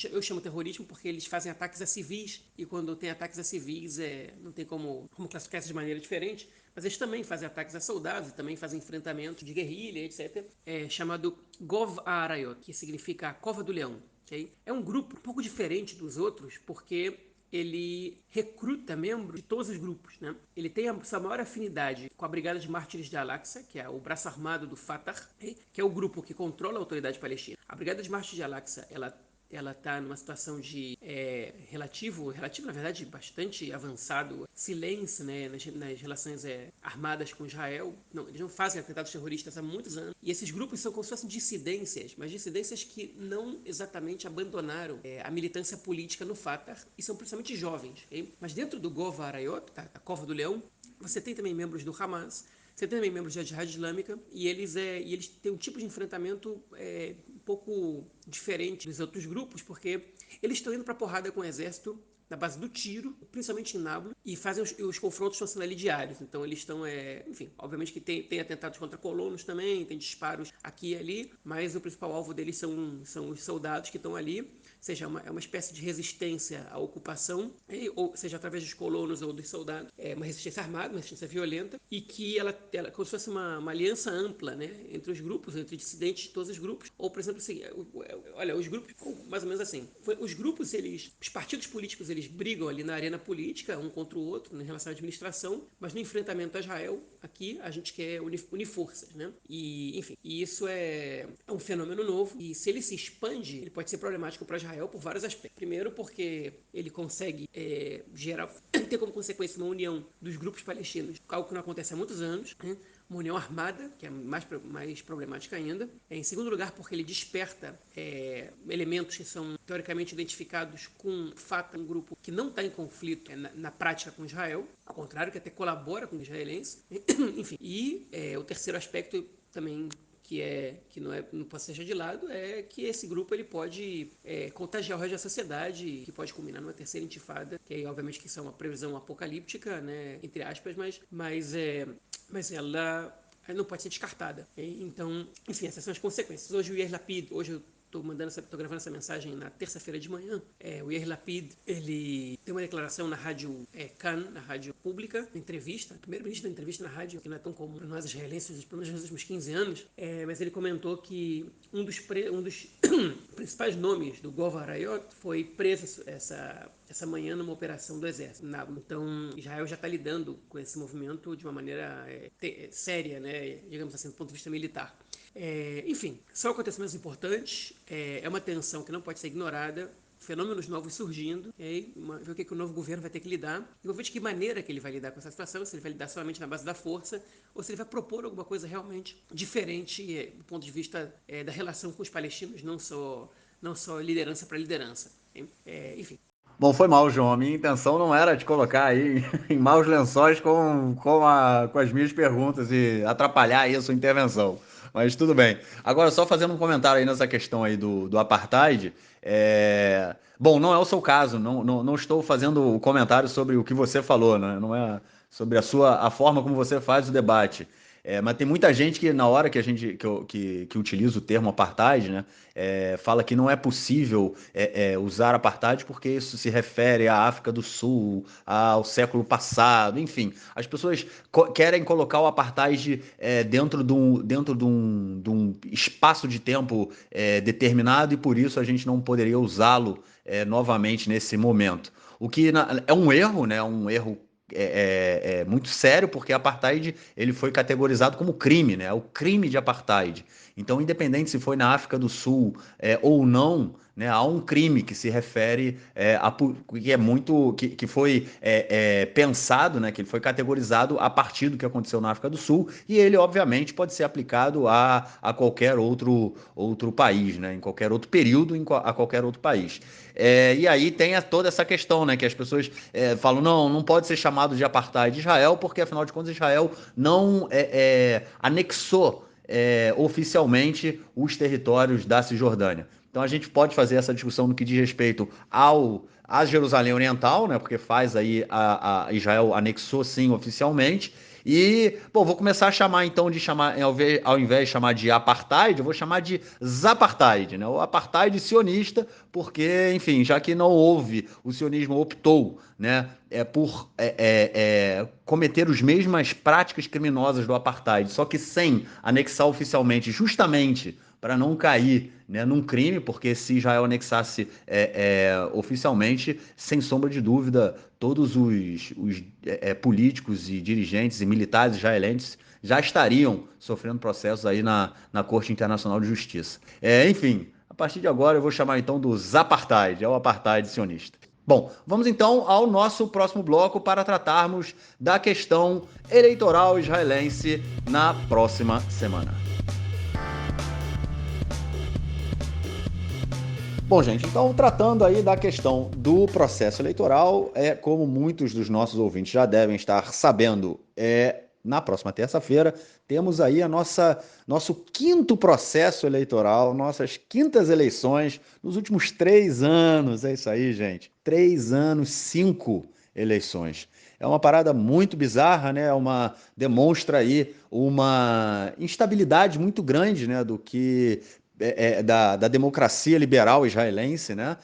Eu chamo terrorismo porque eles fazem ataques a civis, e quando tem ataques a civis não tem como classificar isso de maneira diferente, mas eles também fazem ataques a soldados, e também fazem enfrentamentos de guerrilha, etc. Chamado Gov Arayot, que significa a Cova do Leão. Okay? É um grupo um pouco diferente dos outros, porque ele recruta membros de todos os grupos. Né? Ele tem a sua maior afinidade com a Brigada de Mártires de Al-Aqsa, que é o braço armado do Fatah, que é o grupo que controla a autoridade palestina. A Brigada de Mártires de Al-Aqsa, ela está numa situação de relativo, na verdade, bastante avançado silêncio, né, nas relações armadas com Israel. Eles não fazem atentados terroristas há muitos anos. E esses grupos são como se fossem dissidências, mas dissidências que não exatamente abandonaram a militância política no Fatah, e são principalmente jovens. Okay? Mas dentro do Gova Arayot, a Cova do Leão, você tem também membros do Hamas, você tem também membros da Jihad Islâmica, e eles têm um tipo de enfrentamento um pouco diferente dos outros grupos, porque eles estão indo para porrada com o exército na base do tiro, principalmente em Nablus, e fazem os confrontos estão sendo ali diários. Então eles estão, enfim, obviamente que tem atentados contra colonos também, tem disparos aqui e ali, mas o principal alvo deles são os soldados que estão ali, seja é uma espécie de resistência à ocupação, ou seja através dos colonos ou dos soldados, uma resistência armada, uma resistência violenta, e que ela como se fosse uma aliança ampla, né, entre os grupos, entre dissidentes de todos os grupos, ou por exemplo, assim, olha, os grupos, mais ou menos assim, os grupos, os partidos políticos, eles brigam ali na arena política, um contra o outro, em relação à administração, mas no enfrentamento a Israel, aqui, a gente quer unir forças, né? E, enfim, isso é um fenômeno novo, e se ele se expande, ele pode ser problemático para Israel por vários aspectos. Primeiro, porque ele consegue ter como consequência uma união dos grupos palestinos, algo que não acontece há muitos anos, né? Uma união armada, que é mais problemática ainda. Em segundo lugar, porque ele desperta elementos que são teoricamente identificados com Fatah, um grupo que não está em conflito na prática com Israel, ao contrário, que até colabora com os israelenses. Enfim, e o terceiro aspecto também que não pode ser deixado de lado, é que esse grupo ele pode contagiar o resto da sociedade, que pode culminar numa terceira intifada, que aí, obviamente que isso é uma previsão apocalíptica, né, entre aspas, mas ela não pode ser descartada. Então, enfim, essas são as consequências. Hoje o Yair Lapid, hoje tô gravando essa mensagem na terça-feira de manhã. O Yair Lapid, ele tem uma declaração na rádio Kan, na rádio pública, entrevista, primeiro-ministro da entrevista na rádio, que não é tão comum para nós israelenses, pelo menos nos últimos 15 anos, mas ele comentou que um dos principais nomes do Gov Arayot foi preso essa manhã numa operação do Exército. Então, Israel já está lidando com esse movimento de uma maneira séria, né, digamos assim, do ponto de vista militar. Enfim, são acontecimentos importantes, é uma tensão que não pode ser ignorada, fenômenos novos surgindo, e aí ver o que o novo governo vai ter que lidar, e vou ver de que maneira que ele vai lidar com essa situação, se ele vai lidar somente na base da força, ou se ele vai propor alguma coisa realmente diferente do ponto de vista da relação com os palestinos, não só liderança para liderança. Enfim. Bom, foi mal, João. A minha intenção não era te colocar aí em maus lençóis com as minhas perguntas e atrapalhar aí a sua intervenção. Mas tudo bem. Agora, só fazendo um comentário aí nessa questão aí do apartheid. Bom, não é o seu caso. Não estou fazendo o comentário sobre o que você falou, né? Não é sobre a forma como você faz o debate. Mas tem muita gente que, na hora que utiliza o termo apartheid, né, fala que não é possível usar apartheid porque isso se refere à África do Sul, ao século passado, enfim. As pessoas querem colocar o apartheid dentro de um espaço de tempo determinado e por isso a gente não poderia usá-lo novamente nesse momento. O que é um erro, né, um erro muito sério, porque apartheid ele foi categorizado como crime, né? O crime de apartheid. Então, independente se foi na África do Sul ou não, né, há um crime que se refere que foi pensado, né, que ele foi categorizado a partir do que aconteceu na África do Sul e ele obviamente pode ser aplicado a qualquer outro país, né, em qualquer outro período, a qualquer outro país. E aí tem toda essa questão, né, que as pessoas falam, não pode ser chamado de apartheid de Israel, porque afinal de contas Israel não anexou oficialmente os territórios da Cisjordânia. Então a gente pode fazer essa discussão no que diz respeito a Jerusalém Oriental, né, porque faz aí a Israel anexou sim oficialmente. E, bom, vou começar a chamar então ao invés de chamar de apartheid, eu vou chamar de zapartheid, né? O apartheid sionista, porque, enfim, já que não houve, o sionismo optou, né, por cometer as mesmas práticas criminosas do apartheid, só que sem anexar oficialmente, justamente para não cair, né, num crime, porque se Israel anexasse oficialmente, sem sombra de dúvida, todos os políticos e dirigentes e militares israelenses já estariam sofrendo processos aí na Corte Internacional de Justiça. Enfim, a partir de agora eu vou chamar então do Zapartheid, é o apartheid sionista. Bom, vamos então ao nosso próximo bloco para tratarmos da questão eleitoral israelense na próxima semana. Bom, gente, então tratando aí da questão do processo eleitoral, como muitos dos nossos ouvintes já devem estar sabendo, na próxima terça-feira temos aí nosso quinto processo eleitoral, nossas quintas eleições nos últimos 3 anos. É isso aí, gente. 3 anos, 5 eleições. É uma parada muito bizarra, né? Demonstra aí uma instabilidade muito grande, né? Do que da democracia liberal israelense, né?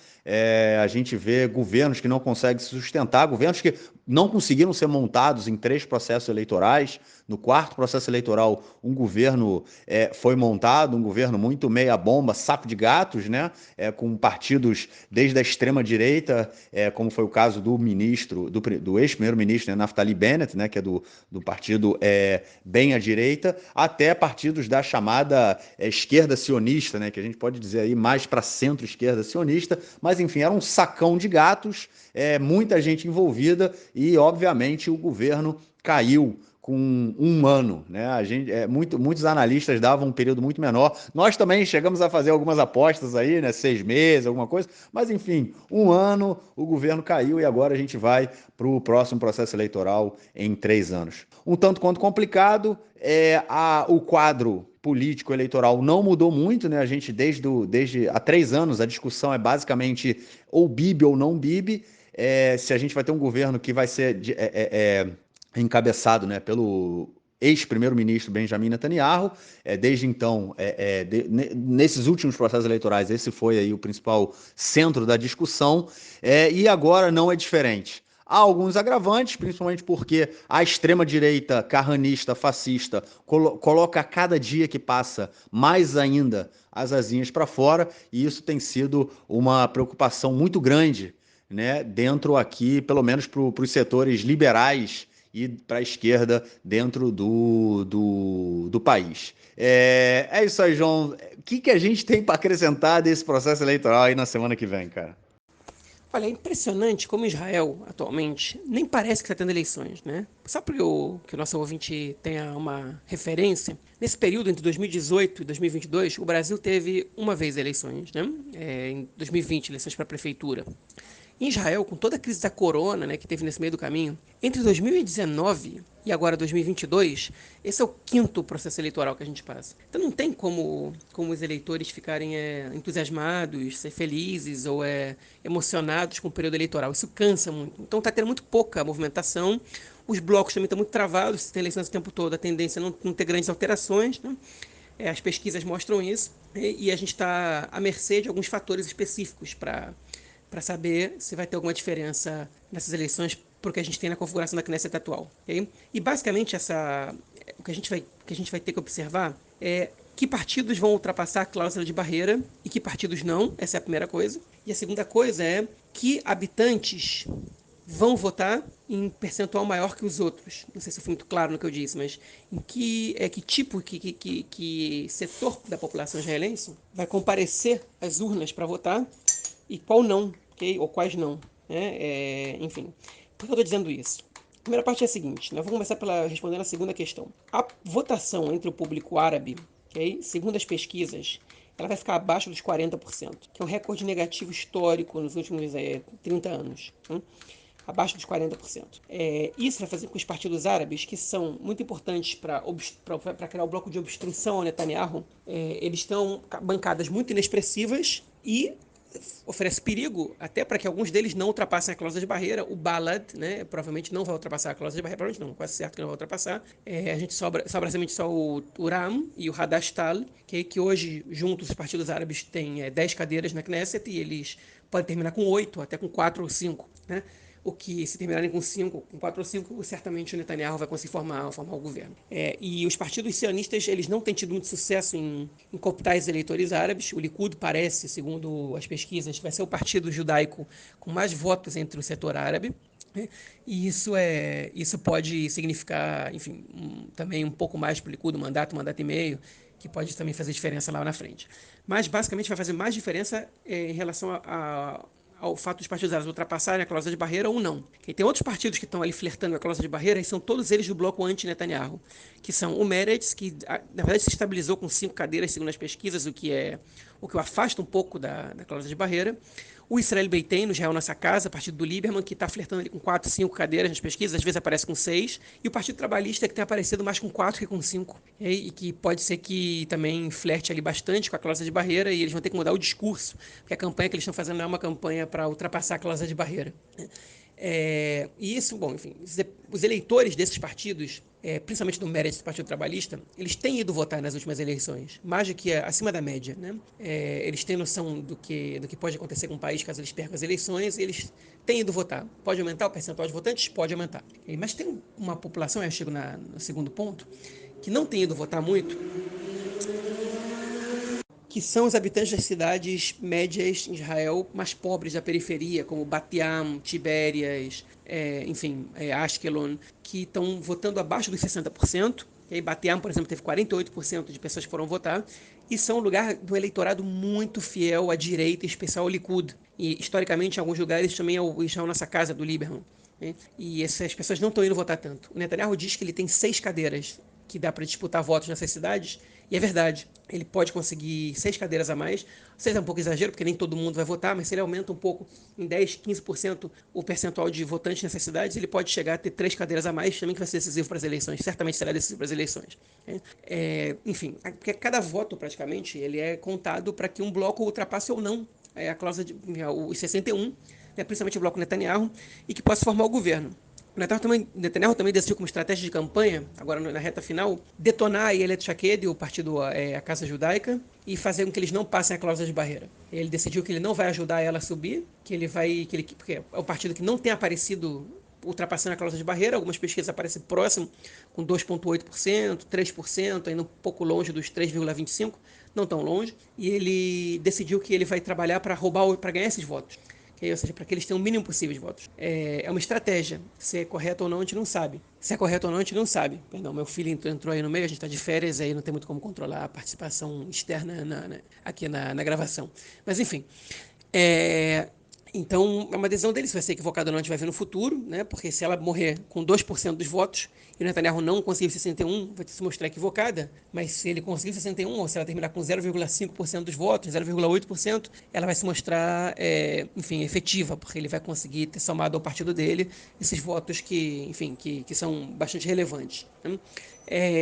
A gente vê governos que não conseguem se sustentar, governos que não conseguiram ser montados em 3 processos eleitorais. No 4º processo eleitoral, um governo foi montado, um governo muito meia-bomba, saco de gatos, né? Com partidos desde a extrema-direita, como foi o caso do ministro, do ex-primeiro-ministro, né, Naftali Bennett, né, que é do partido bem à direita, até partidos da chamada esquerda sionista, né, que a gente pode dizer aí mais para centro-esquerda sionista, mas enfim, era um sacão de gatos, muita gente envolvida e, obviamente, o governo caiu com 1 ano, né? Muitos analistas davam um período muito menor. Nós também chegamos a fazer algumas apostas aí, né? 6 meses, alguma coisa. Mas, enfim, 1 ano, o governo caiu e agora a gente vai para o próximo processo eleitoral em 3 anos. Um tanto quanto complicado, o quadro político eleitoral não mudou muito, né? A gente, desde há 3 anos, a discussão é basicamente ou Bibi ou não Bibi. Se a gente vai ter um governo que vai ser encabeçado, né, pelo ex-primeiro-ministro Benjamin Netanyahu. Desde então, nesses últimos processos eleitorais, esse foi aí o principal centro da discussão, e agora não é diferente. Há alguns agravantes, principalmente porque a extrema-direita carranista, fascista, coloca a cada dia que passa mais ainda as asinhas para fora, e isso tem sido uma preocupação muito grande, né, dentro aqui, pelo menos para os setores liberais e para a esquerda dentro do país. É isso aí, João. O que a gente tem para acrescentar desse processo eleitoral aí na semana que vem, cara? Olha, é impressionante como Israel, atualmente, nem parece que está tendo eleições, né? Só para que o nosso ouvinte tenha uma referência, nesse período entre 2018 e 2022, o Brasil teve uma vez eleições, né? Em 2020, eleições para a prefeitura. Em Israel, com toda a crise da corona, né, que teve nesse meio do caminho, entre 2019 e agora 2022, esse é o quinto processo eleitoral que a gente passa. Então não tem como os eleitores ficarem entusiasmados, ser felizes ou emocionados com o período eleitoral. Isso cansa muito. Então está tendo muito pouca movimentação. Os blocos também estão muito travados. Se tem eleições o tempo todo, a tendência é não ter grandes alterações, né? As pesquisas mostram isso. E a gente está à mercê de alguns fatores específicos para saber se vai ter alguma diferença nessas eleições para o que a gente tem na configuração da Knesset atual. Okay? E basicamente o que a gente vai ter que observar é que partidos vão ultrapassar a cláusula de barreira e que partidos não. Essa é a primeira coisa. E a segunda coisa é que habitantes vão votar em percentual maior que os outros. Não sei se eu fui muito claro no que eu disse, mas em que tipo, que setor da população israelense vai comparecer às urnas para votar e qual não, okay? Ou quais não. Né? Enfim, por que eu estou dizendo isso? A primeira parte é a seguinte, né? Eu vou começar respondendo a segunda questão. A votação entre o público árabe, okay? Segundo as pesquisas, ela vai ficar abaixo dos 40%, que é um recorde negativo histórico nos últimos 30 anos. Né? Abaixo dos 40%. Isso vai fazer com que os partidos árabes, que são muito importantes para criar o bloco de obstrução ao Netanyahu, eles estão bancadas muito inexpressivas e oferece perigo até para que alguns deles não ultrapassem a cláusula de barreira. O Balad, né, provavelmente não vai ultrapassar a cláusula de barreira, provavelmente não, quase certo que não vai ultrapassar. A gente sobra basicamente só o Ram e o Hadashtal, que hoje, juntos, os partidos árabes têm 10 cadeiras na Knesset e eles podem terminar com 8, até com 4 ou 5, né? O que, se terminarem com 5, com 4 ou 5, certamente o Netanyahu vai conseguir formar o governo. E os partidos sionistas, eles não têm tido muito sucesso em cooptar os eleitores árabes. O Likud parece, segundo as pesquisas, vai ser o partido judaico com mais votos entre o setor árabe. E isso pode significar, enfim, também um pouco mais para o Likud, um mandato e meio, que pode também fazer diferença lá na frente. Mas, basicamente, vai fazer mais diferença em relação ao fato dos partidos árabes ultrapassarem a cláusula de barreira ou não. E tem outros partidos que estão ali flertando com a cláusula de barreira e são todos eles do bloco anti-Netanyahu, que são o Meretz, que na verdade se estabilizou com 5 cadeiras segundo as pesquisas, o que o afasta um pouco da cláusula de barreira. O Israel Beiteinu, Israel Nossa Casa, partido do Lieberman, que está flertando ali com 4, 5 cadeiras nas pesquisas, às vezes aparece com 6. E o Partido Trabalhista, que tem aparecido mais com 4 que com 5. E que pode ser que também flerte ali bastante com a cláusula de barreira e eles vão ter que mudar o discurso, porque a campanha que eles estão fazendo não é uma campanha para ultrapassar a cláusula de barreira. E isso, bom, enfim, os eleitores desses partidos, principalmente do Meretz, do Partido Trabalhista, eles têm ido votar nas últimas eleições, mais do que acima da média, né? Eles têm noção do que pode acontecer com o país caso eles percam as eleições, e eles têm ido votar. Pode aumentar o percentual de votantes? Pode aumentar. Mas tem uma população, eu chego no segundo ponto, que não tem ido votar muito, que são os habitantes das cidades médias em Israel mais pobres da periferia, como Bat Yam, Tibérias, enfim, Ashkelon, que estão votando abaixo dos 60%. E aí Bat Yam, por exemplo, teve 48% de pessoas que foram votar, e são um lugar do eleitorado muito fiel à direita, em especial ao Likud. E, historicamente, em alguns lugares também é o Israel Nossa Casa, do Lieberman. E essas pessoas não estão indo votar tanto. O Netanyahu diz que ele tem 6 cadeiras que dá para disputar votos nessas cidades, e é verdade, ele pode conseguir 6 cadeiras a mais. 6 é um pouco exagero, porque nem todo mundo vai votar, mas se ele aumenta um pouco, em 10, 15% o percentual de votantes nessas cidades, ele pode chegar a ter 3 cadeiras a mais, também que vai ser decisivo para as eleições, certamente será decisivo para as eleições. Enfim, porque cada voto, praticamente, ele é contado para que um bloco ultrapasse ou não a cláusula os 61, principalmente o bloco Netanyahu, e que possa formar o governo. Netanyahu também decidiu como estratégia de campanha, agora na reta final, detonar a Ayelet Shaked, o partido, a Casa Judaica, e fazer com que eles não passem a cláusula de barreira. Ele decidiu que ele não vai ajudar ela a subir, porque é o partido que não tem aparecido ultrapassando a cláusula de barreira. Algumas pesquisas aparecem próximo, com 2,8%, 3%, ainda um pouco longe dos 3,25%, não tão longe. E ele decidiu que ele vai trabalhar para ganhar esses votos. Ou seja, para que eles tenham o mínimo possível de votos. É uma estratégia. Se é correto ou não, a gente não sabe. Se é correto ou não, a gente não sabe. Perdão, meu filho entrou aí no meio, a gente está de férias, aí não tem muito como controlar a participação externa aqui na gravação. Mas, enfim. Então, é uma decisão dele. Se vai ser equivocado ou não, a gente vai ver no futuro, né? Porque se ela morrer com 2% dos votos e o Netanyahu não conseguir 61, vai se mostrar equivocada. Mas se ele conseguir 61, ou se ela terminar com 0,5% dos votos, 0,8%, ela vai se mostrar, enfim, efetiva, porque ele vai conseguir ter somado ao partido dele esses votos que, enfim, que são bastante relevantes. Né?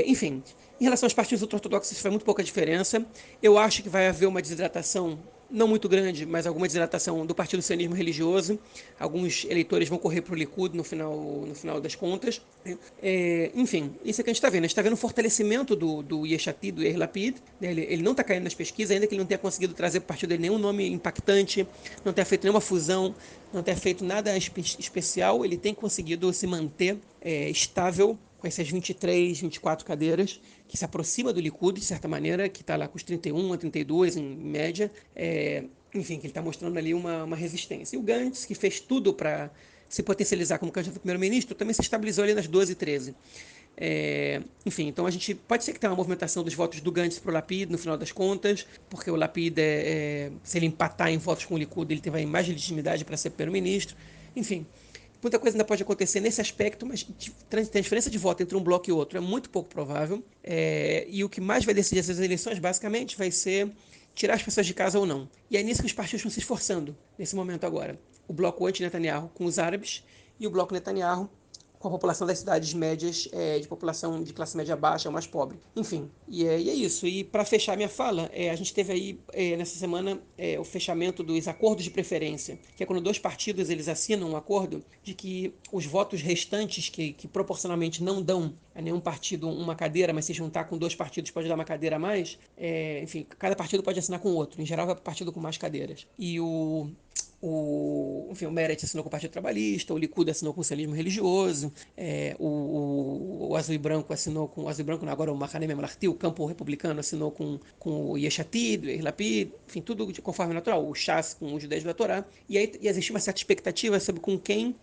Enfim, em relação aos partidos ultra-ortodoxos, isso faz muito pouca diferença. Eu acho que vai haver uma desidratação não muito grande, mas alguma desidratação do partido sionismo religioso. Alguns eleitores vão correr para o Likud no final das contas. Enfim, isso é que a gente está vendo. A gente está vendo o fortalecimento do Yesh Atid, do Yair Lapid. Ele não está caindo nas pesquisas, ainda que ele não tenha conseguido trazer para o partido dele nenhum nome impactante, não tenha feito nenhuma fusão, não tenha feito nada especial. Ele tem conseguido se manter estável com essas 23, 24 cadeiras, que se aproxima do Likud, de certa maneira, que está lá com os 31 a 32 em média. Enfim, que ele está mostrando ali uma resistência. E o Gantz, que fez tudo para se potencializar como candidato a primeiro-ministro, também se estabilizou ali nas 12 e 13. Enfim, então a gente pode ser que tenha uma movimentação dos votos do Gantz para o Lapid no final das contas, porque o Lapid, se ele empatar em votos com o Likud, ele tem mais legitimidade para ser primeiro-ministro. Enfim, muita coisa ainda pode acontecer nesse aspecto, mas a diferença de voto entre um bloco e outro é muito pouco provável. E o que mais vai decidir essas eleições, basicamente, vai ser tirar as pessoas de casa ou não. E é nisso que os partidos estão se esforçando, nesse momento agora. O bloco anti-Netanyahu com os árabes e o bloco Netanyahu com a população das cidades médias, de população de classe média baixa, mais pobre. Enfim, e é isso. E para fechar minha fala, a gente teve aí nessa semana o fechamento dos acordos de preferência, que é quando dois partidos eles assinam um acordo de que os votos restantes, que proporcionalmente não dão a nenhum partido uma cadeira, mas se juntar com dois partidos pode dar uma cadeira a mais, enfim, cada partido pode assinar com o outro. Em geral, vai para o partido com mais cadeiras. E enfim, o Meretz assinou com o Partido Trabalhista, o Likud assinou com o socialismo religioso, o Azul e Branco assinou com o Azul e Branco, agora o Mahané Memlarti, o campo republicano assinou com o Yesh Atid, o Yair Lapid, enfim, tudo conforme natural, o Shas com os judeus da Torá, e aí existia uma certa expectativa sobre com quem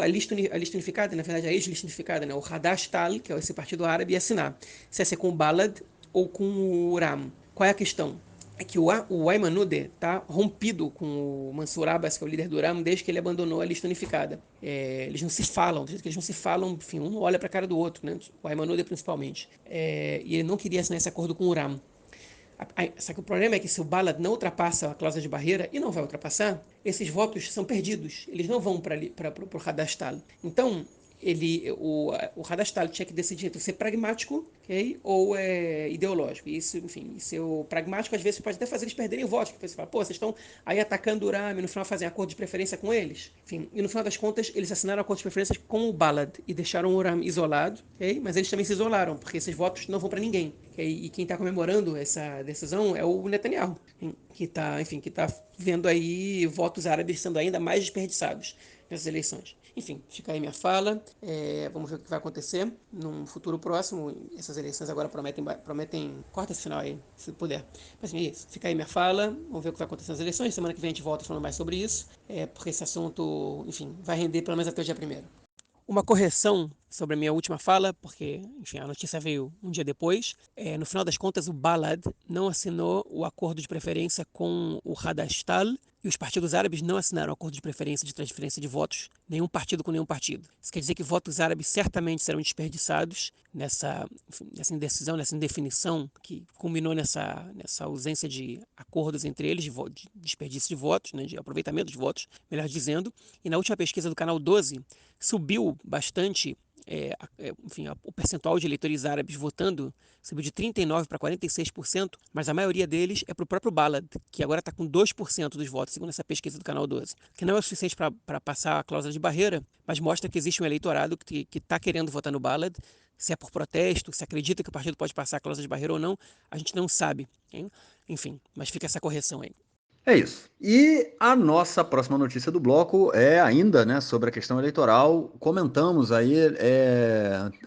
a lista unificada, na verdade a ex-lista unificada, né, o Hadash Tal, que é esse partido árabe, ia assinar, se ia ser com o Balad ou com o Uram. Qual é a questão? É que o Ayman Odeh está rompido com o Mansur Abbas, que é o líder do Ram, desde que ele abandonou a lista unificada. Eles não se falam, do jeito que eles não se falam, enfim, um olha para a cara do outro, né? O Ayman Odeh principalmente. E ele não queria assinar esse acordo com o Ram. Só que o problema é que se o Balad não ultrapassa a cláusula de barreira, e não vai ultrapassar, esses votos são perdidos. Eles não vão para o Hadastal. Então, o Hadastal tinha que decidir entre ser pragmático, okay, ou ideológico. Isso, enfim, ser o pragmático às vezes pode até fazer eles perderem votos, porque você fala, pô, vocês estão aí atacando o Uram e no final fazem acordo de preferência com eles. Enfim, e no final das contas eles assinaram acordo de preferência com o Balad e deixaram o Uram isolado, okay? Mas eles também se isolaram, porque esses votos não vão para ninguém. Okay? E quem está comemorando essa decisão é o Netanyahu, que está vendo aí votos árabes sendo ainda mais desperdiçados nessas eleições. Enfim, fica aí minha fala. Vamos ver o que vai acontecer num futuro próximo. Essas eleições agora prometem corta esse final aí, se puder. Mas é isso. Fica aí minha fala. Vamos ver o que vai acontecer nas eleições. Semana que vem a gente volta falando mais sobre isso. Porque esse assunto, enfim, vai render pelo menos até o dia 1º. Uma correção sobre a minha última fala, porque, enfim, a notícia veio um dia depois. No final das contas, o Balad não assinou o acordo de preferência com o Hadastal e os partidos árabes não assinaram o acordo de preferência de transferência de votos, nenhum partido com nenhum partido. Isso quer dizer que votos árabes certamente serão desperdiçados nessa indecisão, nessa indefinição que culminou nessa ausência de acordos entre eles, de desperdício de votos, né, de aproveitamento de votos, melhor dizendo. E na última pesquisa do Canal 12, subiu bastante o percentual de eleitores árabes votando subiu de 39% para 46%, mas a maioria deles é para o próprio Balad, que agora está com 2% dos votos, segundo essa pesquisa do Canal 12, que não é o suficiente para passar a cláusula de barreira, mas mostra que existe um eleitorado que está querendo votar no Balad. Se é por protesto, se acredita que o partido pode passar a cláusula de barreira ou não, a gente não sabe, hein? Enfim, mas fica essa correção aí. É isso. E a nossa próxima notícia do bloco é ainda, né, sobre a questão eleitoral. Comentamos aí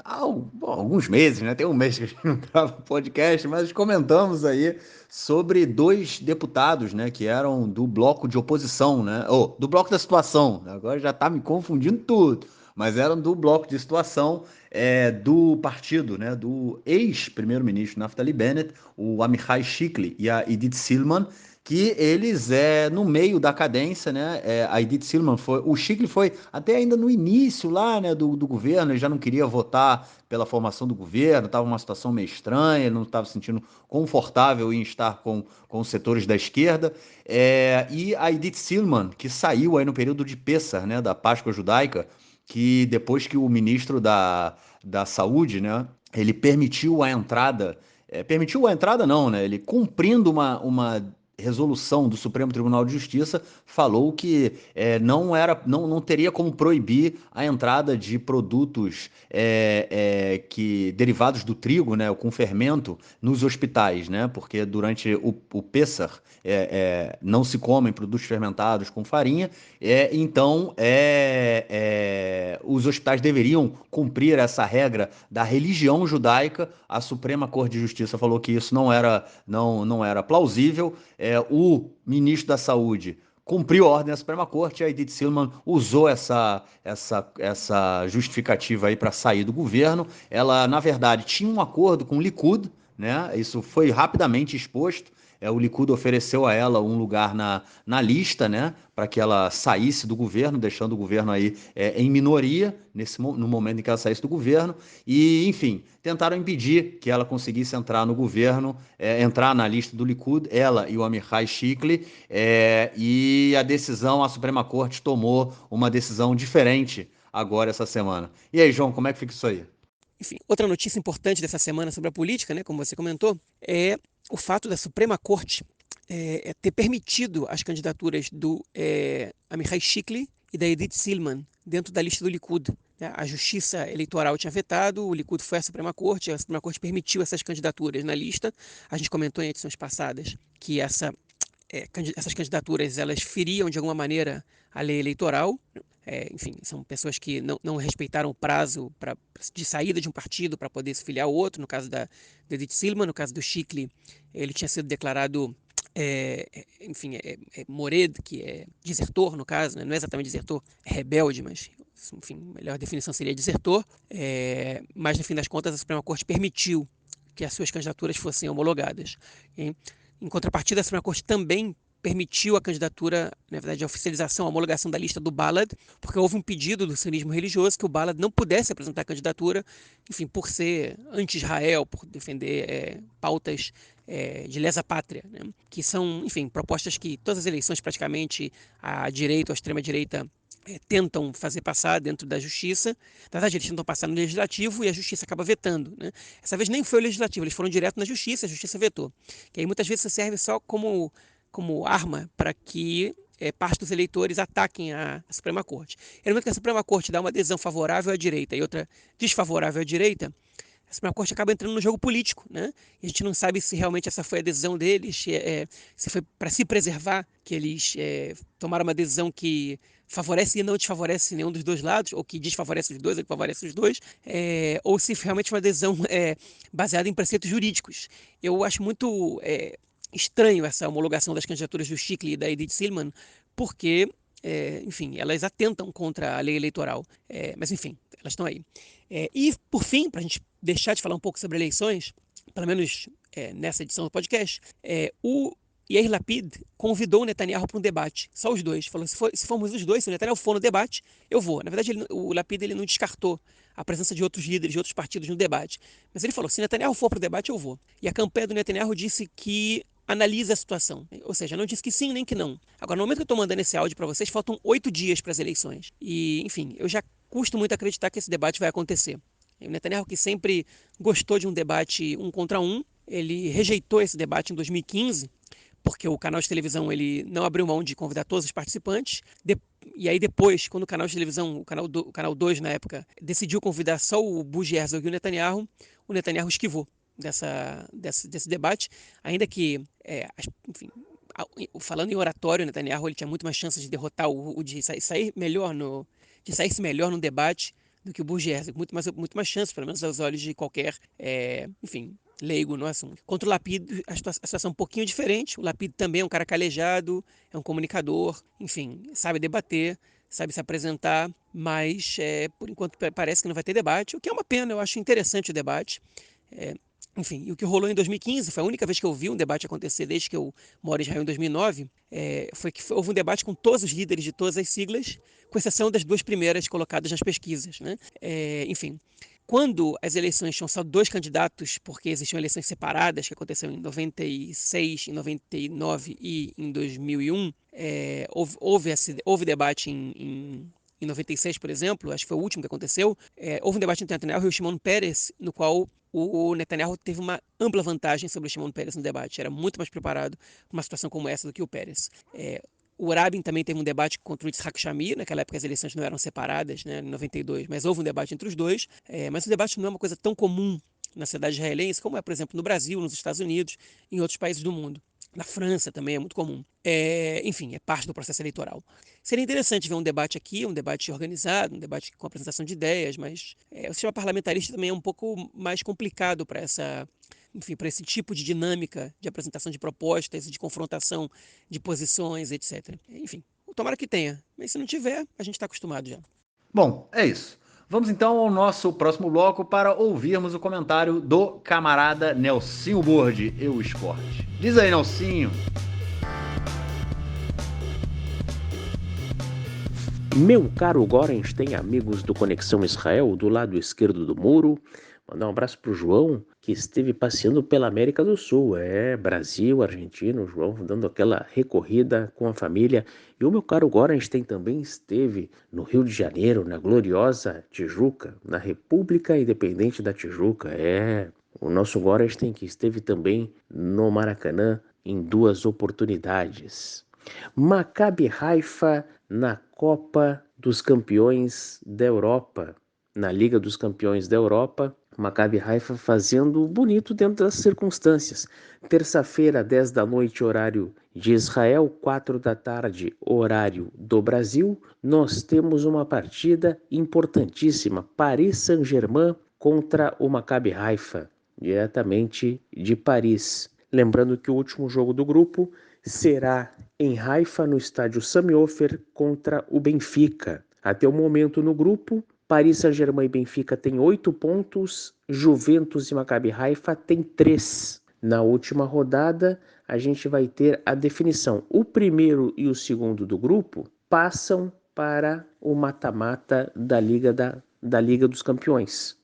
há alguns meses, né? Tem um mês que a gente não grava podcast, mas comentamos aí sobre dois deputados, né, que eram do bloco de oposição, né? Ou do bloco da situação. Agora já tá me confundindo tudo. Mas eram do bloco de situação do partido, né, do ex-primeiro-ministro Naftali Bennett, o Amichai Shikli e a Idit Silman, que eles no meio da cadência, né? A Idit Silman o Shikli foi até ainda no início lá, né, do governo, ele já não queria votar pela formação do governo, estava uma situação meio estranha, ele não estava se sentindo confortável em estar com os setores da esquerda. E a Idit Silman, que saiu aí no período de Pessah, né, da Páscoa judaica, que depois que o ministro da Saúde, né, ele permitiu a entrada não, né? Ele cumprindo uma resolução do Supremo Tribunal de Justiça falou que não teria como proibir a entrada de produtos que derivados do trigo, né, com fermento, nos hospitais, né? Porque durante o Pessach não se comem produtos fermentados com farinha, então os hospitais deveriam cumprir essa regra da religião judaica. A Suprema Corte de Justiça falou que isso não era plausível. O ministro da Saúde cumpriu a ordem da Suprema Corte, a Idit Silman usou essa justificativa aí para sair do governo. Ela, na verdade, tinha um acordo com o Likud, né? Isso foi rapidamente exposto. O Likud ofereceu a ela um lugar na lista, né, para que ela saísse do governo, deixando o governo aí em minoria no momento em que ela saísse do governo. E, enfim, tentaram impedir que ela conseguisse entrar no governo, entrar na lista do Likud, ela e o Amichai Shikli. E a Suprema Corte tomou uma decisão diferente agora essa semana. E aí, João, como é que fica isso aí? Enfim, outra notícia importante dessa semana sobre a política, né, como você comentou, é o fato da Suprema Corte ter permitido as candidaturas do Amichai Shikli e da Idit Silman dentro da lista do Likud. Né? A Justiça Eleitoral tinha vetado, o Likud foi à Suprema Corte, a Suprema Corte permitiu essas candidaturas na lista. A gente comentou em edições passadas que essas candidaturas elas feriam de alguma maneira a lei eleitoral. Enfim, são pessoas que não respeitaram o prazo de saída de um partido para poder se filiar ao outro. No caso da Idit Silman, no caso do Shikli, ele tinha sido declarado Mored, que é desertor no caso, né? Não é exatamente desertor, é rebelde, mas enfim, a melhor definição seria desertor. Mas no fim das contas a Suprema Corte permitiu que as suas candidaturas fossem homologadas. Em contrapartida, a Suprema Corte também permitiu a candidatura, na verdade, a oficialização, a homologação da lista do Balad, porque houve um pedido do sionismo religioso que o Balad não pudesse apresentar a candidatura, enfim, por ser anti-Israel, por defender pautas de lesa pátria, né? Que são, enfim, propostas que todas as eleições praticamente a direita ou a extrema-direita tentam fazer passar dentro da justiça. Na verdade, eles tentam passar no legislativo e a justiça acaba vetando, né? Essa vez nem foi o legislativo, eles foram direto na justiça, a justiça vetou. Que aí muitas vezes serve só como arma para que parte dos eleitores ataquem a Suprema Corte. E no momento que a Suprema Corte dá uma adesão favorável à direita e outra desfavorável à direita, a Suprema Corte acaba entrando no jogo político, né? E a gente não sabe se realmente essa foi a decisão deles, se foi para se preservar que eles tomaram uma decisão que favorece e não desfavorece nenhum dos dois lados, ou que desfavorece os dois, ou que favorece os dois, ou se realmente uma decisão baseada em preceitos jurídicos. Eu acho muito estranho essa homologação das candidaturas do Shikli e da Idit Silman, porque, enfim, elas atentam contra a lei eleitoral. Mas, enfim, elas estão aí. E, por fim, para a gente deixar de falar um pouco sobre eleições, pelo menos nessa edição do podcast, o Yair Lapid convidou o Netanyahu para um debate, só os dois. Falou, se formos os dois, se o Netanyahu for no debate, eu vou. Na verdade, o Lapid não descartou a presença de outros líderes de outros partidos no debate. Mas ele falou, se Netanyahu for para o debate, eu vou. E a campanha do Netanyahu disse que analisa a situação. Ou seja, não disse que sim nem que não. Agora, no momento que eu estou mandando esse áudio para vocês, faltam 8 dias para as eleições. E, enfim, eu já custo muito acreditar que esse debate vai acontecer. O Netanyahu, que sempre gostou de um debate um contra um, ele rejeitou esse debate em 2015, porque o canal de televisão ele não abriu mão de convidar todos os participantes. E aí depois, quando o canal de televisão, o canal 2 na época, decidiu convidar só o Buzz Herzog e o Netanyahu esquivou desse debate, ainda que, enfim, falando em oratório, o Netanyahu ele tinha muito mais chances de derrotar de sair melhor de sair-se melhor no debate do que o Buzz Herzog, muito mais chances, pelo menos aos olhos de qualquer, enfim, leigo no assunto. Contra o Lapid, a situação é um pouquinho diferente. O Lapid também é um cara calejado, é um comunicador, enfim, sabe debater, sabe se apresentar, mas por enquanto parece que não vai ter debate, o que é uma pena. Eu acho interessante o debate. Enfim, e o que rolou em 2015, foi a única vez que eu vi um debate acontecer desde que eu moro em Israel em 2009, foi que houve um debate com todos os líderes de todas as siglas, com exceção das duas primeiras colocadas nas pesquisas, né? Enfim, quando as eleições tinham só dois candidatos, porque existiam eleições separadas, que aconteceram em 96, em 99 e em 2001, houve debate em 96, por exemplo, acho que foi o último que aconteceu, houve um debate entre Netanyahu e o Shimon Peres, no qual o Netanyahu teve uma ampla vantagem sobre o Shimon Peres no debate. Era muito mais preparado para uma situação como essa do que o Peres. O Rabin também teve um debate contra o Yitzhak Shamir, naquela época as eleições não eram separadas, né, em 92, mas houve um debate entre os dois. Mas o debate não é uma coisa tão comum na sociedade israelense como é, por exemplo, no Brasil, nos Estados Unidos e em outros países do mundo. Na França também é muito comum. Enfim, é parte do processo eleitoral. Seria interessante ver um debate aqui, um debate organizado, um debate com apresentação de ideias, mas o sistema parlamentarista também é um pouco mais complicado para enfim, para esse tipo de dinâmica de apresentação de propostas e de confrontação de posições, etc. Enfim, tomara que tenha, mas se não tiver, a gente está acostumado já. Bom, é isso. Vamos então ao nosso próximo bloco para ouvirmos o comentário do camarada Nelsinho Bordi, Eu Esporte. Diz aí, Nelsinho. Meu caro Gorenstein, amigos do Conexão Israel, do lado esquerdo do muro, mandar um abraço pro João, que esteve passeando pela América do Sul. Brasil, Argentina, o João dando aquela recorrida com a família. E o meu caro Gorenstein também esteve no Rio de Janeiro, na gloriosa Tijuca, na República Independente da Tijuca. O nosso Gorenstein que esteve também no Maracanã em 2 oportunidades. Maccabi Haifa na Copa dos Campeões da Europa, na Liga dos Campeões da Europa, Maccabi Haifa fazendo bonito dentro das circunstâncias. Terça-feira, 10 da noite, horário de Israel, 4 da tarde, horário do Brasil, nós temos uma partida importantíssima, Paris Saint-Germain contra o Maccabi Haifa, diretamente de Paris. Lembrando que o último jogo do grupo será em Haifa, no estádio Sami Ofer, contra o Benfica. Até o momento no grupo, Paris Saint-Germain e Benfica têm 8 pontos, Juventus e Maccabi Haifa têm 3. Na última rodada, a gente vai ter a definição. O primeiro e o segundo do grupo passam para o mata-mata da Liga dos Campeões.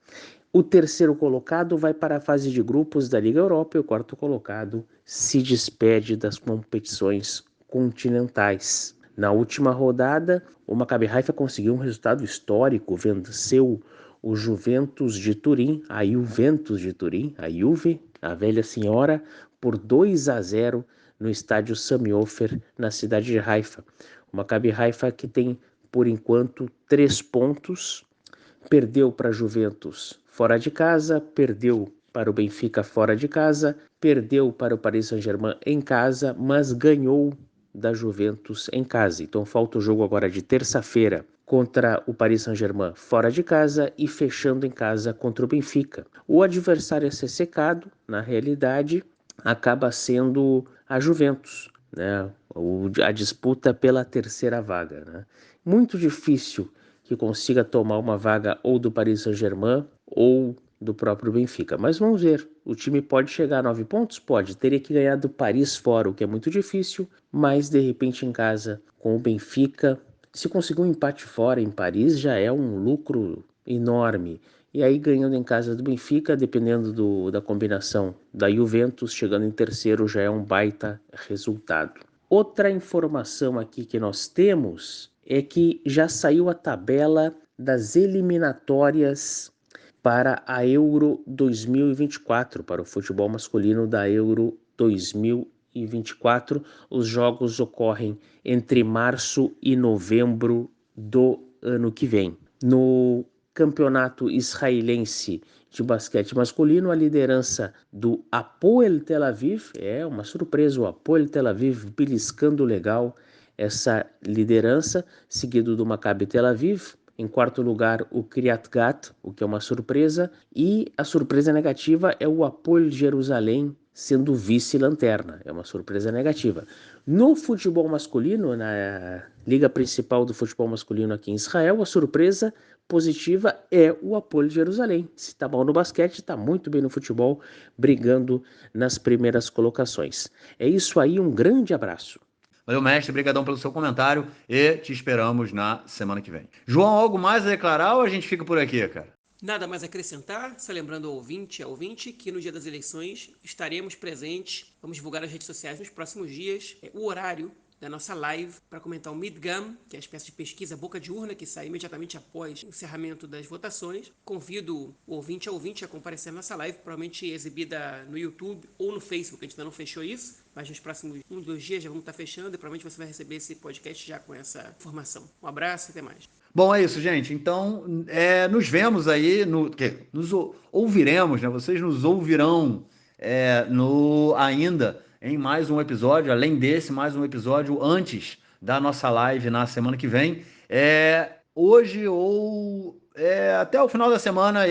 O terceiro colocado vai para a fase de grupos da Liga Europa e o quarto colocado se despede das competições continentais. Na última rodada, o Maccabi Haifa conseguiu um resultado histórico, venceu o Juventus de Turim, a Juve, a velha senhora, por 2-0 no estádio Sami Ofer, na cidade de Haifa. O Maccabi Haifa que tem, por enquanto, 3 pontos, perdeu para a Juventus fora de casa, perdeu para o Benfica fora de casa, perdeu para o Paris Saint-Germain em casa, mas ganhou da Juventus em casa. Então falta o jogo agora de terça-feira contra o Paris Saint-Germain fora de casa e fechando em casa contra o Benfica. O adversário a ser secado, na realidade, acaba sendo a Juventus, né? A disputa pela terceira vaga, né? Muito difícil que consiga tomar uma vaga ou do Paris Saint-Germain ou do próprio Benfica. Mas vamos ver, o time pode chegar a 9 pontos? Pode, teria que ganhar do Paris fora, o que é muito difícil, mas de repente em casa com o Benfica, se conseguir um empate fora em Paris já é um lucro enorme. E aí ganhando em casa do Benfica, dependendo da combinação da Juventus, chegando em terceiro já é um baita resultado. Outra informação aqui que nós temos é que já saiu a tabela das eliminatórias para a Euro 2024, para o futebol masculino da Euro 2024. Os jogos ocorrem entre março e novembro do ano que vem. No campeonato israelense de basquete masculino, a liderança do Hapoel Tel Aviv, é uma surpresa, o Hapoel Tel Aviv beliscando legal essa liderança, seguido do Maccabi Tel Aviv. Em quarto lugar, o Kiryat Gat, o que é uma surpresa, e a surpresa negativa é o Hapoel Jerusalém sendo vice-lanterna, é uma surpresa negativa. No futebol masculino, na liga principal do futebol masculino aqui em Israel, a surpresa positiva é o Hapoel Jerusalém. Se está mal no basquete, está muito bem no futebol, brigando nas primeiras colocações. É isso aí, um grande abraço. Valeu, mestre, brigadão pelo seu comentário e te esperamos na semana que vem. João, algo mais a declarar ou a gente fica por aqui, cara? Nada mais a acrescentar, só lembrando ao ouvinte que no dia das eleições estaremos presentes, vamos divulgar nas redes sociais nos próximos dias o horário da nossa live para comentar o Midgam, que é a espécie de pesquisa boca de urna que sai imediatamente após o encerramento das votações. Convido o ouvinte a comparecer na nossa live, provavelmente exibida no YouTube ou no Facebook, a gente ainda não fechou isso, mas nos próximos 2 dias já vamos estar fechando e provavelmente você vai receber esse podcast já com essa informação. Um abraço e até mais. Bom, é isso, gente. Então, nos vemos aí, nos ouviremos, né? Vocês nos ouvirão ainda em mais um episódio, além desse, mais um episódio antes da nossa live na semana que vem. Hoje ou até o final da semana,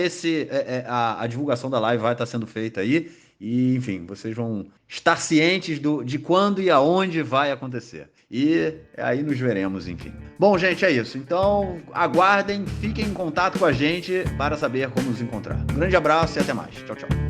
a divulgação da live vai estar sendo feita aí. E, enfim, vocês vão estar cientes de quando e aonde vai acontecer. E aí nos veremos, enfim. Bom, gente, é isso. Então, aguardem, fiquem em contato com a gente para saber como nos encontrar. Um grande abraço e até mais. Tchau, tchau.